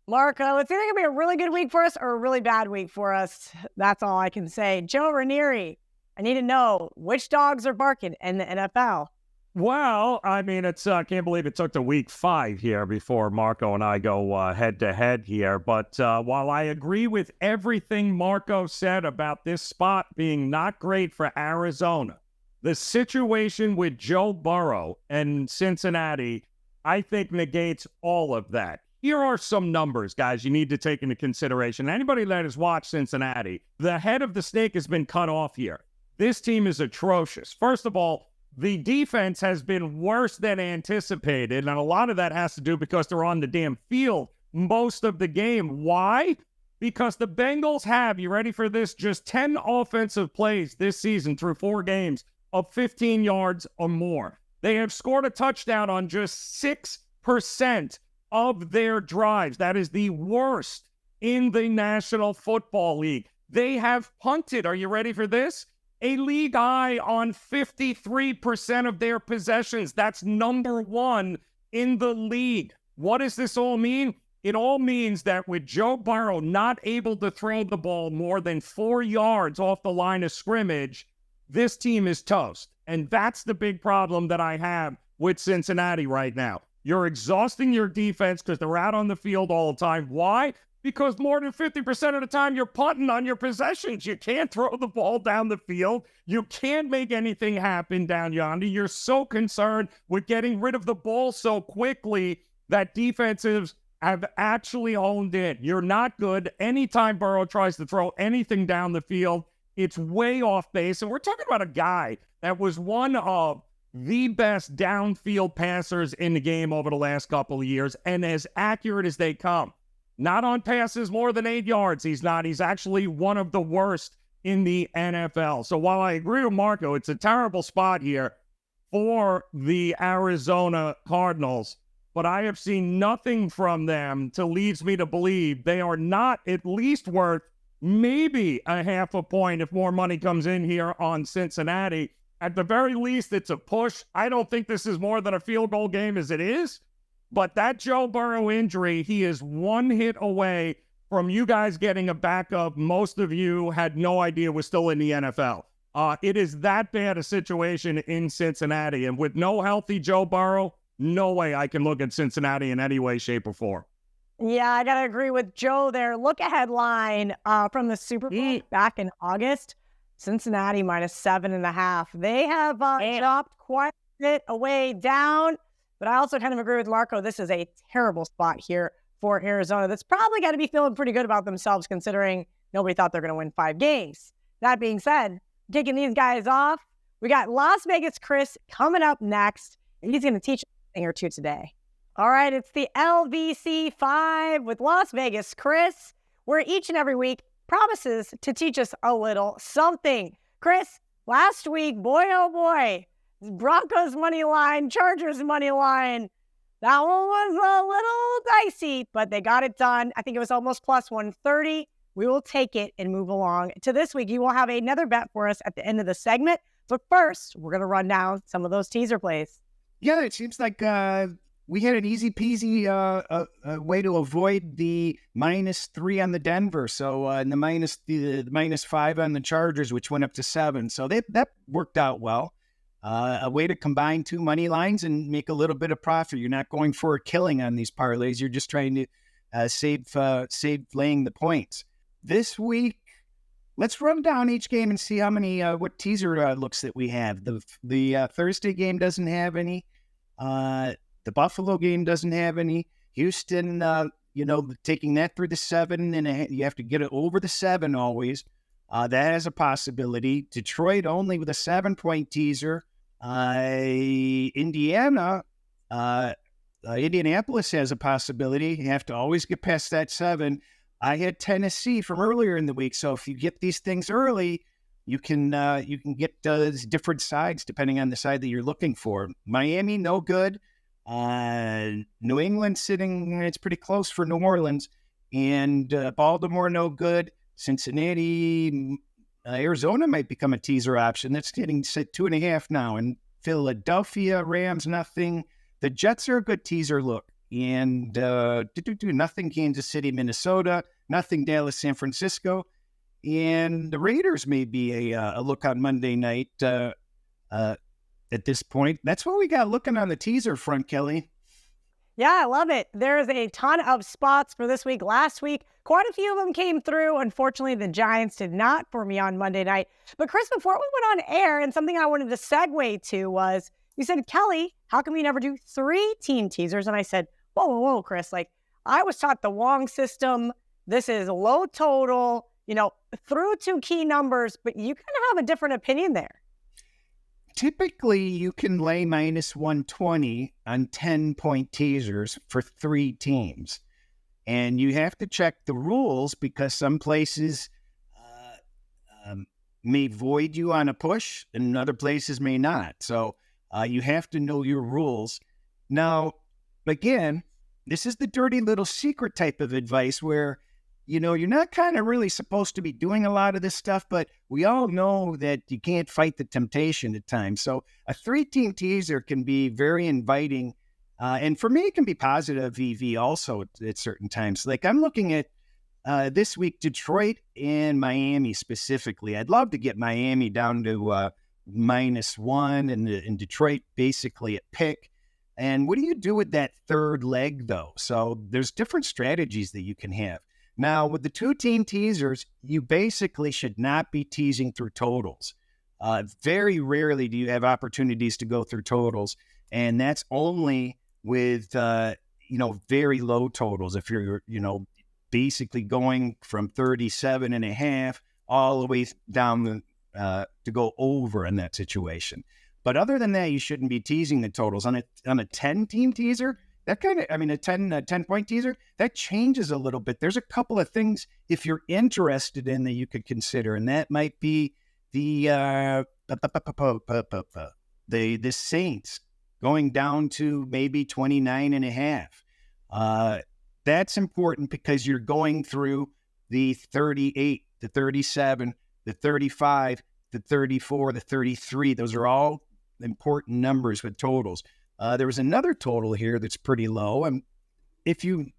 Marco, it's either going to be a really good week for us or a really bad week for us. That's all I can say. Joe Raineri, I need to know which dogs are barking in the NFL. Well, I mean, I can't believe it took to week 5 here before Marco and I go head to head here. But while I agree with everything Marco said about this spot being not great for Arizona, the situation with Joe Burrow and Cincinnati, I think negates all of that. Here are some numbers, guys, you need to take into consideration. Anybody that has watched Cincinnati, the head of the snake has been cut off here. This team is atrocious. First of all, the defense has been worse than anticipated, and a lot of that has to do because they're on the damn field most of the game. Why? Because the Bengals have, you ready for this, just 10 offensive plays this season through 4 games of 15 yards or more. They have scored a touchdown on just 6% of their drives. That is the worst in the National Football League. They have punted, are you ready for this? A league high on 53% of their possessions. That's number 1 in the league. What does this all mean? It all means that with Joe Burrow not able to throw the ball more than 4 yards off the line of scrimmage, this team is toast. And that's the big problem that I have with Cincinnati right now. You're exhausting your defense because they're out on the field all the time. Why? Because more than 50% of the time you're punting on your possessions. You can't throw the ball down the field. You can't make anything happen down yonder. You're so concerned with getting rid of the ball so quickly that defenses have actually honed in. You're not good. Anytime Burrow tries to throw anything down the field, it's way off base. And we're talking about a guy that was one of the best downfield passers in the game over the last couple of years and as accurate as they come. Not on passes more than 8 yards. He's not. He's actually one of the worst in the NFL. So while I agree with Marco, it's a terrible spot here for the Arizona Cardinals, but I have seen nothing from them to leads me to believe they are not at least worth maybe a half a point if more money comes in here on Cincinnati. At the very least, it's a push. I don't think this is more than a field goal game as it is. But that Joe Burrow injury, he is one hit away from you guys getting a backup most of you had no idea was still in the NFL. It is that bad a situation in Cincinnati. And with no healthy Joe Burrow, no way I can look at Cincinnati in any way, shape, or form. Yeah, I got to agree with Joe there. Look ahead line from the Super Bowl back in August. Cincinnati -7.5. They have dropped quite a bit away down. But I also kind of agree with Marco. This is a terrible spot here for Arizona. That's probably got to be feeling pretty good about themselves considering nobody thought they're going to win 5 games. That being said, kicking these guys off, we got Las Vegas Cris coming up next, and he's going to teach us a thing or two today. All right, it's the LVC 5 with Las Vegas Cris, where each and every week promises to teach us a little something. Chris, last week, boy, oh boy, Broncos money line, Chargers money line. That one was a little dicey, but they got it done. I think it was almost plus 130. We will take it and move along to this week. You will have another bet for us at the end of the segment. But first, we're going to run down some of those teaser plays. Yeah, it seems like we had an easy peasy way to avoid the -3 on the Denver. So the -5 on the Chargers, which went up to 7. So that worked out well. A way to combine 2 money lines and make a little bit of profit. You're not going for a killing on these parlays. You're just trying to save laying the points. This week, let's run down each game and see how many what teaser looks that we have. The Thursday game doesn't have any. The Buffalo game doesn't have any. Houston taking that through the 7.5, you have to get it over the 7 always. That has a possibility. Detroit only with a 7-point teaser. Indianapolis has a possibility. You have to always get past that 7. I had Tennessee from earlier in the week, so if you get these things early, you can get different sides depending on the side that you're looking for. Miami, no good. New England sitting, it's pretty close for New Orleans. And Baltimore, no good. Cincinnati, Arizona might become a teaser option. That's getting set 2.5 now. And Philadelphia, Rams, nothing. The Jets are a good teaser look. And nothing Kansas City, Minnesota, nothing Dallas, San Francisco. And the Raiders may be a look on Monday night at this point. That's what we got looking on the teaser front, Kelly. Yeah, I love it. There's a ton of spots for this week. Last week, quite a few of them came through. Unfortunately, the Giants did not for me on Monday night. But Chris, before we went on air, and something I wanted to segue to was, you said, Kelly, how come you never do 3 team teasers? And I said, whoa, Chris, like I was taught the Wong system. This is low total, through 2 key numbers, but you kind of have a different opinion there. Typically, you can lay minus 120 on 10-point teasers for 3 teams. And you have to check the rules because some places may void you on a push and other places may not. So you have to know your rules. Now, again, this is the dirty little secret type of advice where you're not kind of really supposed to be doing a lot of this stuff, but we all know that you can't fight the temptation at times. So a 3-team teaser can be very inviting. And for me, it can be positive EV also at certain times. Like I'm looking at this week, Detroit and Miami specifically. I'd love to get Miami down to -1 and Detroit basically at pick. And what do you do with that third leg, though? So there's different strategies that you can have. Now, with the 2-team teasers, you basically should not be teasing through totals. Very rarely do you have opportunities to go through totals, and that's only with, very low totals. If you're, basically going from 37.5 all the way down to go over in that situation. But other than that, you shouldn't be teasing the totals. On a 10-team teaser, that kind of, a 10-point teaser, that changes a little bit. There's a couple of things, if you're interested in, that you could consider, and that might be the Saints going down to maybe 29.5. That's important because you're going through the 38, the 37, the 35, the 34, the 33. Those are all important numbers with totals. There was another total here that's pretty low. If you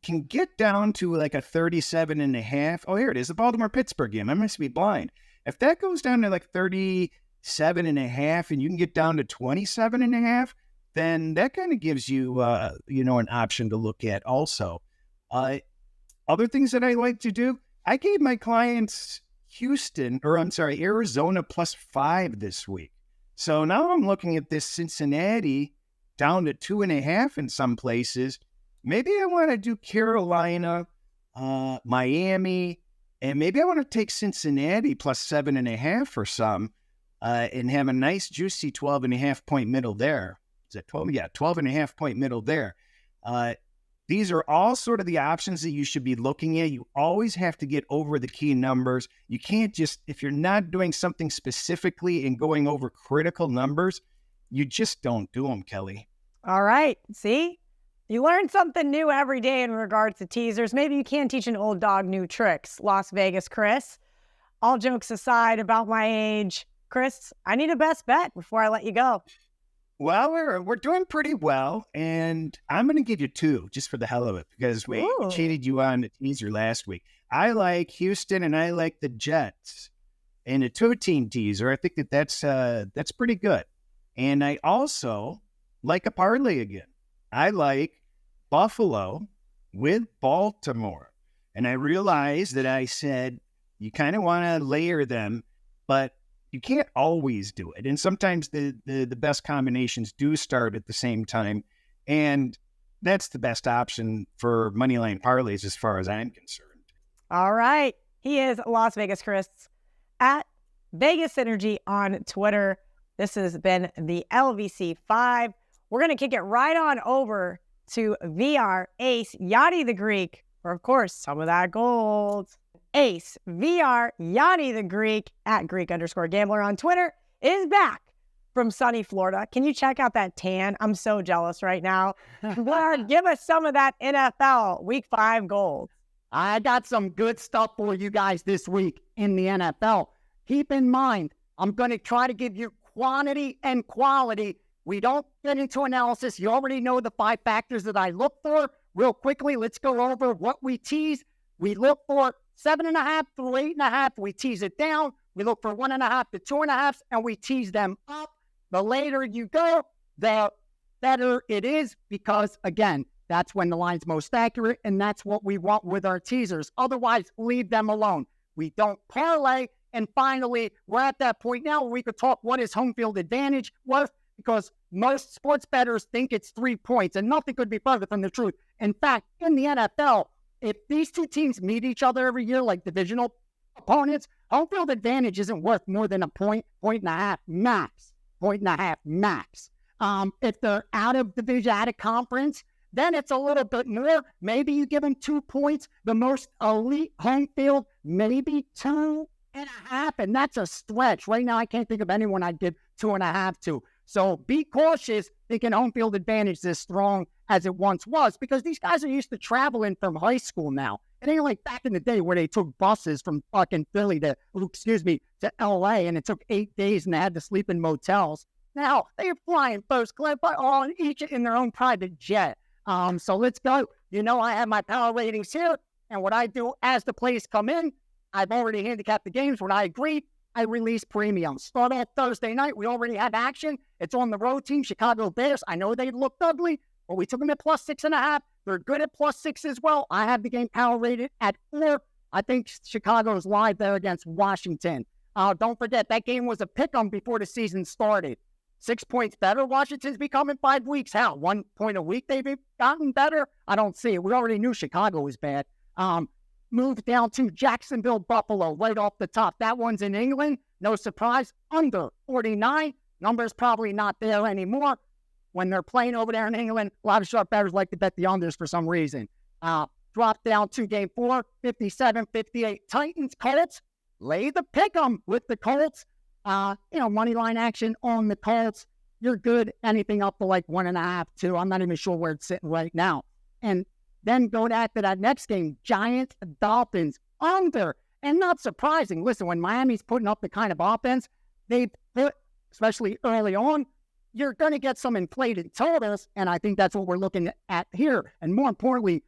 can get down to like a 37.5, oh, here it is, the Baltimore-Pittsburgh game. I must be blind. If that goes down to like 37.5 and you can get down to 27.5, then that kind of gives you, an option to look at also. Other things that I like to do, I gave my clients Arizona +5 this week. So now I'm looking at this Cincinnati down to 2.5 in some places. Maybe I want to do Carolina, Miami, and maybe I want to take Cincinnati +7.5 or some, and have a nice juicy 12.5 point middle there. Is that 12? Yeah, 12.5 point middle there. These are all sort of the options that you should be looking at. You always have to get over the key numbers. You can't just, if you're not doing something specifically and going over critical numbers, you just don't do them, Kelly. All right. See, you learn something new every day in regards to teasers. Maybe you can teach an old dog new tricks. Las Vegas Cris. All jokes aside about my age, Chris, I need a best bet before I let you go. Well, we're doing pretty well, and I'm going to give you 2 just for the hell of it because we cheated you on the teaser last week. I like Houston and I like the Jets in a 2-team teaser. I think that's pretty good. And I also like a parlay again. I like Buffalo with Baltimore. And I realized that I said you kind of want to layer them, but you can't always do it. And sometimes the best combinations do start at the same time. And that's the best option for money line parlays as far as I'm concerned. All right. He is Las Vegas Cris at Vegas Synergy on Twitter. This has been the LVC 5. We're going to kick it right on over to VR Ace Gianni the Greek for, of course, some of that gold. Ace VR Gianni the Greek at Greek_Gambler on Twitter is back from sunny Florida. Can you check out that tan? I'm so jealous right now. Lord, give us some of that NFL Week 5 gold. I got some good stuff for you guys this week in the NFL. Keep in mind, I'm going to try to give you quantity and quality. We don't get into analysis. You already know the 5 factors that I look for. Real quickly, let's go over what we tease. We look for 7.5 through 8.5. We tease it down. We look for 1.5 to 2.5, and we tease them up. The later you go, the better it is because, again, that's when the line's most accurate, and that's what we want with our teasers. Otherwise, leave them alone. We don't parlay. And finally, we're at that point now where we could talk what is home field advantage worth, because most sports bettors think it's 3 points, and nothing could be further from the truth. In fact, in the NFL, if these two teams meet each other every year like divisional opponents, home field advantage isn't worth more than a point, 1.5 max. 1.5 max. If they're out of division, out of conference, then it's a little bit more. Maybe you give them 2 points. The most elite home field, maybe 2.5, and that's a stretch. Right now, I can't think of anyone I'd give 2.5 to. So be cautious thinking home field advantage is as strong as it once was, because these guys are used to traveling from high school now. It ain't like back in the day where they took buses from fucking Philly to LA, and it took 8 days and they had to sleep in motels. Now they're flying first class, but all each in their own private jet. So let's go. You know, I have my power ratings here, and what I do as the plays come in, I've already handicapped the games. When I agree, I release premium. Start off Thursday night. We already have action. It's on the road team, Chicago Bears. I know they looked ugly, but we took them at plus 6.5. They're good at plus 6 as well. I have the game power rated at 4. I think Chicago's live there against Washington. Don't forget, that game was a pick-em before the season started. 6 points better. Washington's become in 5 weeks. How? 1 point a week they've gotten better? I don't see it. We already knew Chicago was bad. Moved down to Jacksonville, Buffalo, right off the top. That one's in England. No surprise. Under 49. Number's probably not there anymore. When they're playing over there in England, a lot of sharp bettors like to bet the unders for some reason. Drop down to game 4, 57-58. Titans, Colts. Lay the pick 'em with the Colts. Money line action on the Colts. You're good. Anything up to like 1.5, 2. I'm not even sure where it's sitting right now. And then go back to that next game, Giants, Dolphins, under. And not surprising. Listen, when Miami's putting up the kind of offense they put, especially early on, you're going to get some inflated totals, and I think that's what we're looking at here. And more importantly,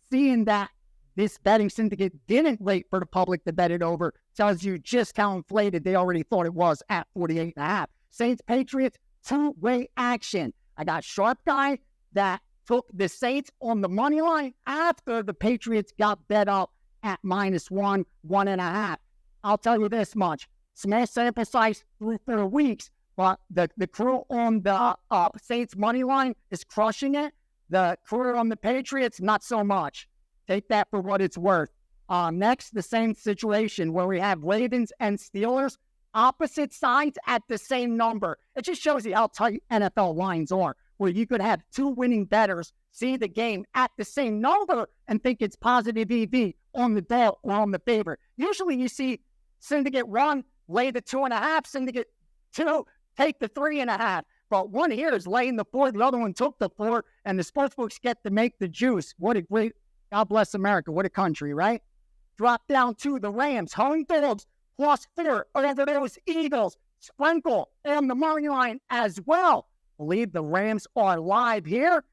seeing that this betting syndicate didn't wait for the public to bet it over tells you just how inflated they already thought it was at 48.5. Saints, Patriots, 2-way action. I got sharp guy that took the Saints on the money line after the Patriots got bet up at -1, 1.5. I'll tell you this much. Small sample size through 4 weeks, but the crew on the Saints money line is crushing it. The crew on the Patriots, not so much. Take that for what it's worth. Next, the same situation where we have Ravens and Steelers, opposite sides at the same number. It just shows you how tight NFL lines are, where you could have 2 winning bettors see the game at the same number and think it's positive EV on the bell or on the favorite. Usually you see Syndicate 1, lay the 2.5, Syndicate 2, take the 3.5. But one here is laying the 4, the other one took the 4, and the sportsbooks get to make the juice. What a great, God bless America, what a country, right? Drop down to the Rams, home dogs, +4 over those Eagles. Sprinkle on the money line as well. Believe the Rams are live here.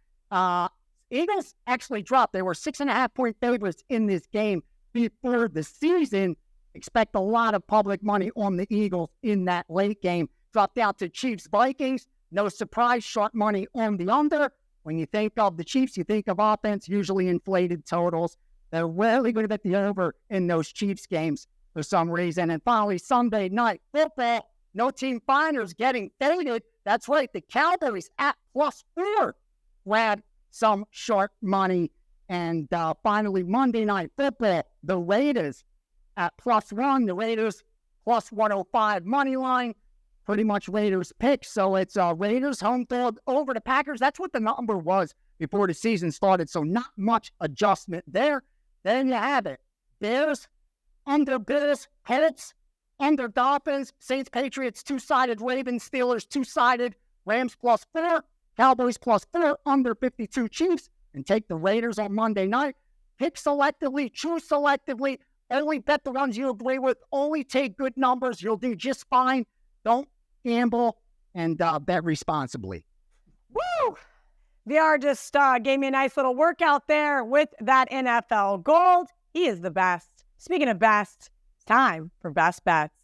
Eagles actually dropped. They were 6.5-point favorites in this game before the season. Expect a lot of public money on the Eagles in that late game. Dropped down to Chiefs, Vikings. No surprise, short money on the under. When you think of the Chiefs, you think of offense, usually inflated totals. They're really going to bet the over in those Chiefs games for some reason. And finally, Sunday night football. No team finders getting faded. That's right, the Cowboys at +4. Brad, some sharp money. And finally, Monday Night Football, the Raiders at +1, the Raiders plus 105 money line, pretty much Raiders pick. So it's Raiders home field over the Packers. That's what the number was before the season started. So not much adjustment there. There you have it. Bears, under Bills, Colts, under Dolphins, Saints, Patriots, two-sided, Ravens, Steelers, two-sided, Rams +4, Cowboys +4, under 52 Chiefs, and take the Raiders on Monday night. Pick selectively, choose selectively, only bet the ones you agree with, only take good numbers. You'll do just fine. Don't gamble and bet responsibly. Woo! VR just gave me a nice little workout there with that NFL gold. He is the best. Speaking of best, it's time for Best Bets.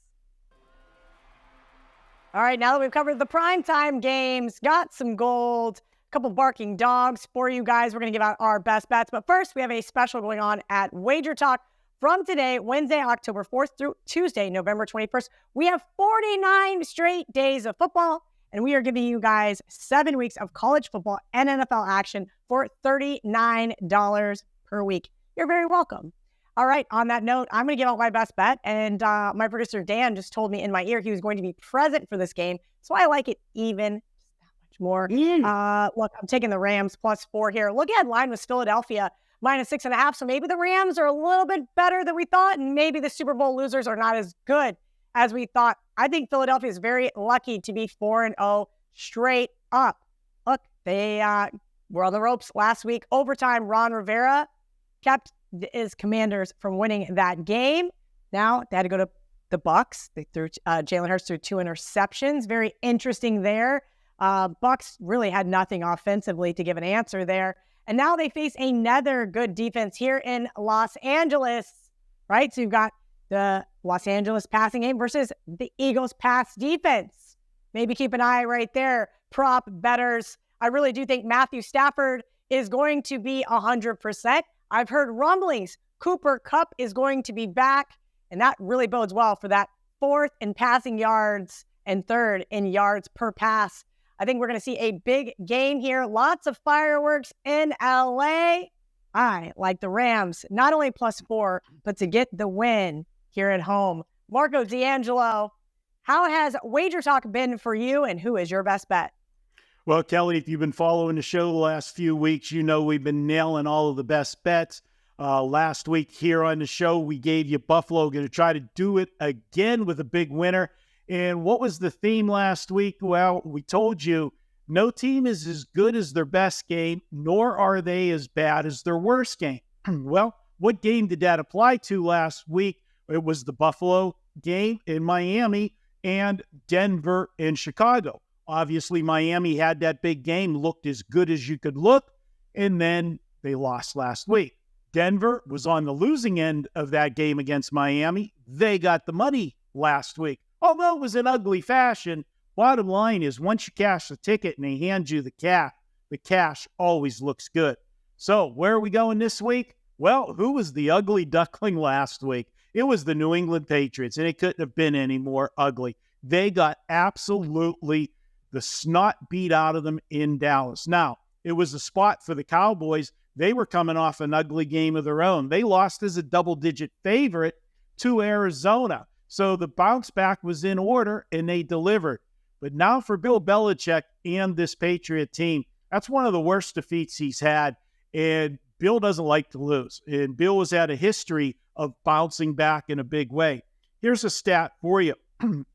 All right, now that we've covered the primetime games, got some gold, a couple barking dogs for you guys, we're going to give out our best bets. But first, we have a special going on at Wager Talk from today, Wednesday, October 4th through Tuesday, November 21st. We have 49 straight days of football, and we are giving you guys 7 weeks of college football and NFL action for $39 per week. You're very welcome. All right, on that note, I'm going to give out my best bet, and my producer Dan just told me in my ear he was going to be present for this game, so I like it even that much more. Look, I'm taking the Rams +4 here. Look ahead line was Philadelphia -6.5, so maybe the Rams are a little bit better than we thought, and maybe the Super Bowl losers are not as good as we thought. I think Philadelphia is very lucky to be 4-0 straight up. Look, they were on the ropes last week. Overtime, Ron Rivera kept his Commanders from winning that game. Now they had to go to the Bucs. They threw Jalen Hurts threw 2 interceptions. Very interesting there. Bucs really had nothing offensively to give an answer there. And now they face another good defense here in Los Angeles, right? So you've got the Los Angeles passing game versus the Eagles pass defense. Maybe keep an eye right there. Prop bettors. I really do think Matthew Stafford is going to be 100%. I've heard rumblings. Cooper Kupp is going to be back, and that really bodes well for that 4th in passing yards and 3rd in yards per pass. I think we're going to see a big game here. Lots of fireworks in LA. I like the Rams, not only +4, but to get the win here at home. Marco D'Angelo, how has Wager Talk been for you, and who is your best bet? Well, Kelly, if you've been following the show the last few weeks, you know we've been nailing all of the best bets. Last week here on the show, we gave you Buffalo. Going to try to do it again with a big winner. And what was the theme last week? Well, we told you no team is as good as their best game, nor are they as bad as their worst game. Well, what game did that apply to last week? It was the Buffalo game in Miami and Denver and Chicago. Obviously, Miami had that big game, looked as good as you could look, and then they lost last week. Denver was on the losing end of that game against Miami. They got the money last week. Although it was in ugly fashion, bottom line is once you cash the ticket and they hand you the cash always looks good. So where are we going this week? Well, who was the ugly duckling last week? It was the New England Patriots, and it couldn't have been any more ugly. They got absolutely the snot beat out of them in Dallas. Now, it was a spot for the Cowboys. They were coming off an ugly game of their own. They lost as a double-digit favorite to Arizona. So the bounce back was in order, and they delivered. But now for Bill Belichick and this Patriot team, that's one of the worst defeats he's had. And Bill doesn't like to lose. And Bill has had a history of bouncing back in a big way. Here's a stat for you.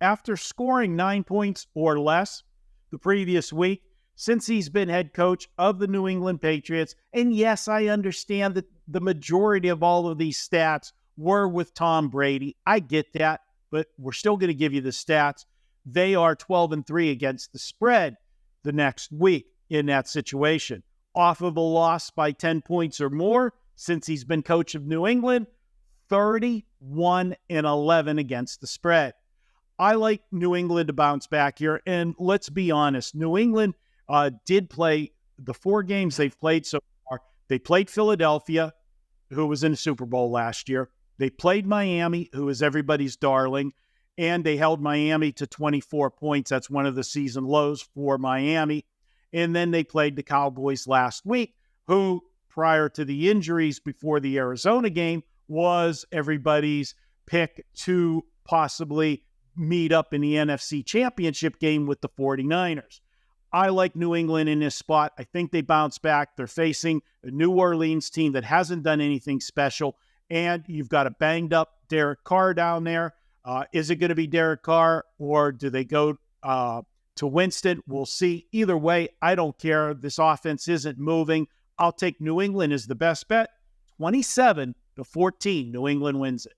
After scoring 9 points or less the previous week, since he's been head coach of the New England Patriots, and yes, I understand that the majority of all of these stats were with Tom Brady. I get that, but we're still going to give you the stats. They are 12-3 against the spread the next week in that situation. Off of a loss by 10 points or more since he's been coach of New England, 31-11 against the spread. I like New England to bounce back here, and let's be honest, New England did play the 4 games they've played so far. They played Philadelphia, who was in the Super Bowl last year. They played Miami, who is everybody's darling, and they held Miami to 24 points. That's one of the season lows for Miami. And then they played the Cowboys last week, who, prior to the injuries before the Arizona game, was everybody's pick to possibly meet up in the NFC Championship game with the 49ers. I like New England in this spot. I think they bounce back. They're facing a New Orleans team that hasn't done anything special, and you've got a banged-up Derek Carr down there. Is it going to be Derek Carr, or do they go to Winston? We'll see. Either way, I don't care. This offense isn't moving. I'll take New England as the best bet. 27-14, New England wins it.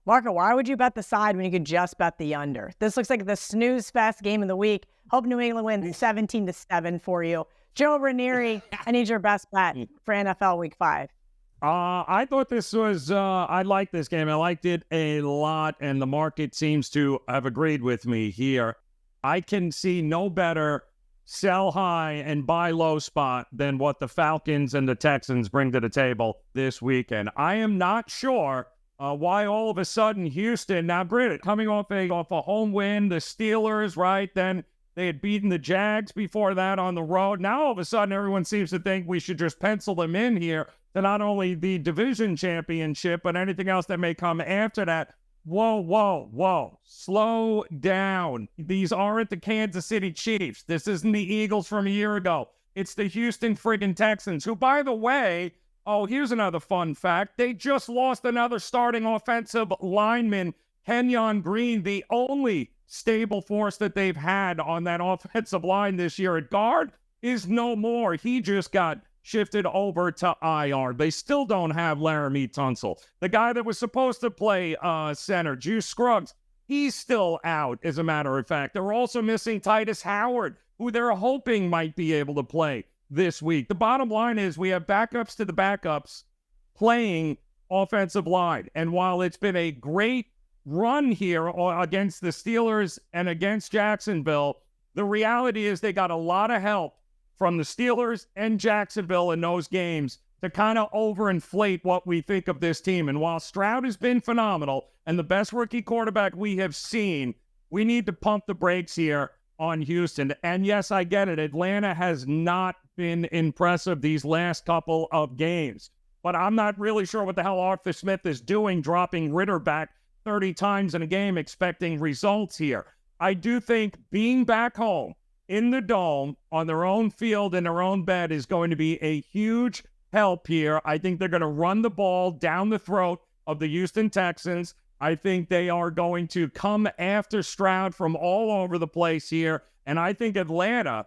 Marco, why would you bet the side when you could just bet the under? This looks like the snooze fest game of the week. Hope New England wins 17-7 for you. Joe Raineri, I need your best bet for NFL Week 5. I thought this was, I liked this game. I liked it a lot, and the market seems to have agreed with me here. I can see no better sell high and buy low spot than what the Falcons and the Texans bring to the table this weekend. I am not sure why all of a sudden Houston, now granted, coming off a home win, the Steelers, right? Then they had beaten the Jags before that on the road. Now all of a sudden everyone seems to think we should just pencil them in here to not only the division championship, but anything else that may come after that. Whoa. Slow down. These aren't the Kansas City Chiefs. This isn't the Eagles from a year ago. It's the Houston friggin' Texans, who, by the way, here's another fun fact. They just lost another starting offensive lineman, Kenyon Green, the only stable force that they've had on that offensive line this year at guard is no more. He just got shifted over to IR. They still don't have Laramie Tunsil. The guy that was supposed to play center, Juice Scruggs, he's still out, as a matter of fact. They're also missing Titus Howard, who they're hoping might be able to play this week. The bottom line is we have backups to the backups playing offensive line. And while it's been a great run here against the Steelers and against Jacksonville, the reality is they got a lot of help from the Steelers and Jacksonville in those games to kind of overinflate what we think of this team. And while Stroud has been phenomenal and the best rookie quarterback we have seen, we need to pump the brakes here on Houston. And yes, I get it. Atlanta has not been impressive these last couple of games. But I'm not really sure what the hell Arthur Smith is doing, dropping Ritter back 30 times in a game, expecting results here. I do think being back home in the Dome on their own field in their own bed is going to be a huge help here. I think they're going to run the ball down the throat of the Houston Texans. I think they are going to come after Stroud from all over the place here. And I think Atlanta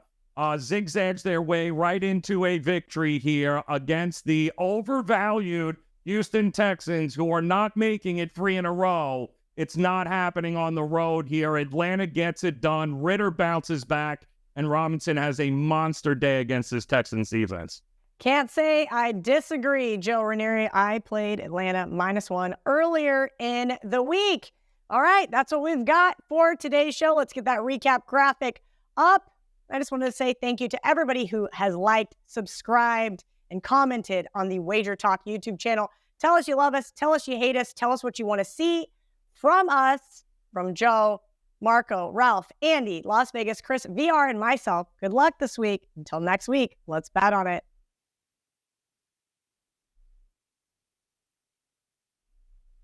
zigzags their way right into a victory here against the overvalued Houston Texans, who are not making it 3 in a row. It's not happening on the road here. Atlanta gets it done. Ritter bounces back, and Robinson has a monster day against this Texans defense. Can't say I disagree, Joe Raineri. I played Atlanta -1 earlier in the week. All right, that's what we've got for today's show. Let's get that recap graphic up. I just wanted to say thank you to everybody who has liked, subscribed, and commented on the Wager Talk YouTube channel. Tell us you love us. Tell us you hate us. Tell us what you want to see from us, from Joe, Marco, Ralph, Andy, Las Vegas, Cris, VR, and myself. Good luck this week. Until next week, let's bet on it.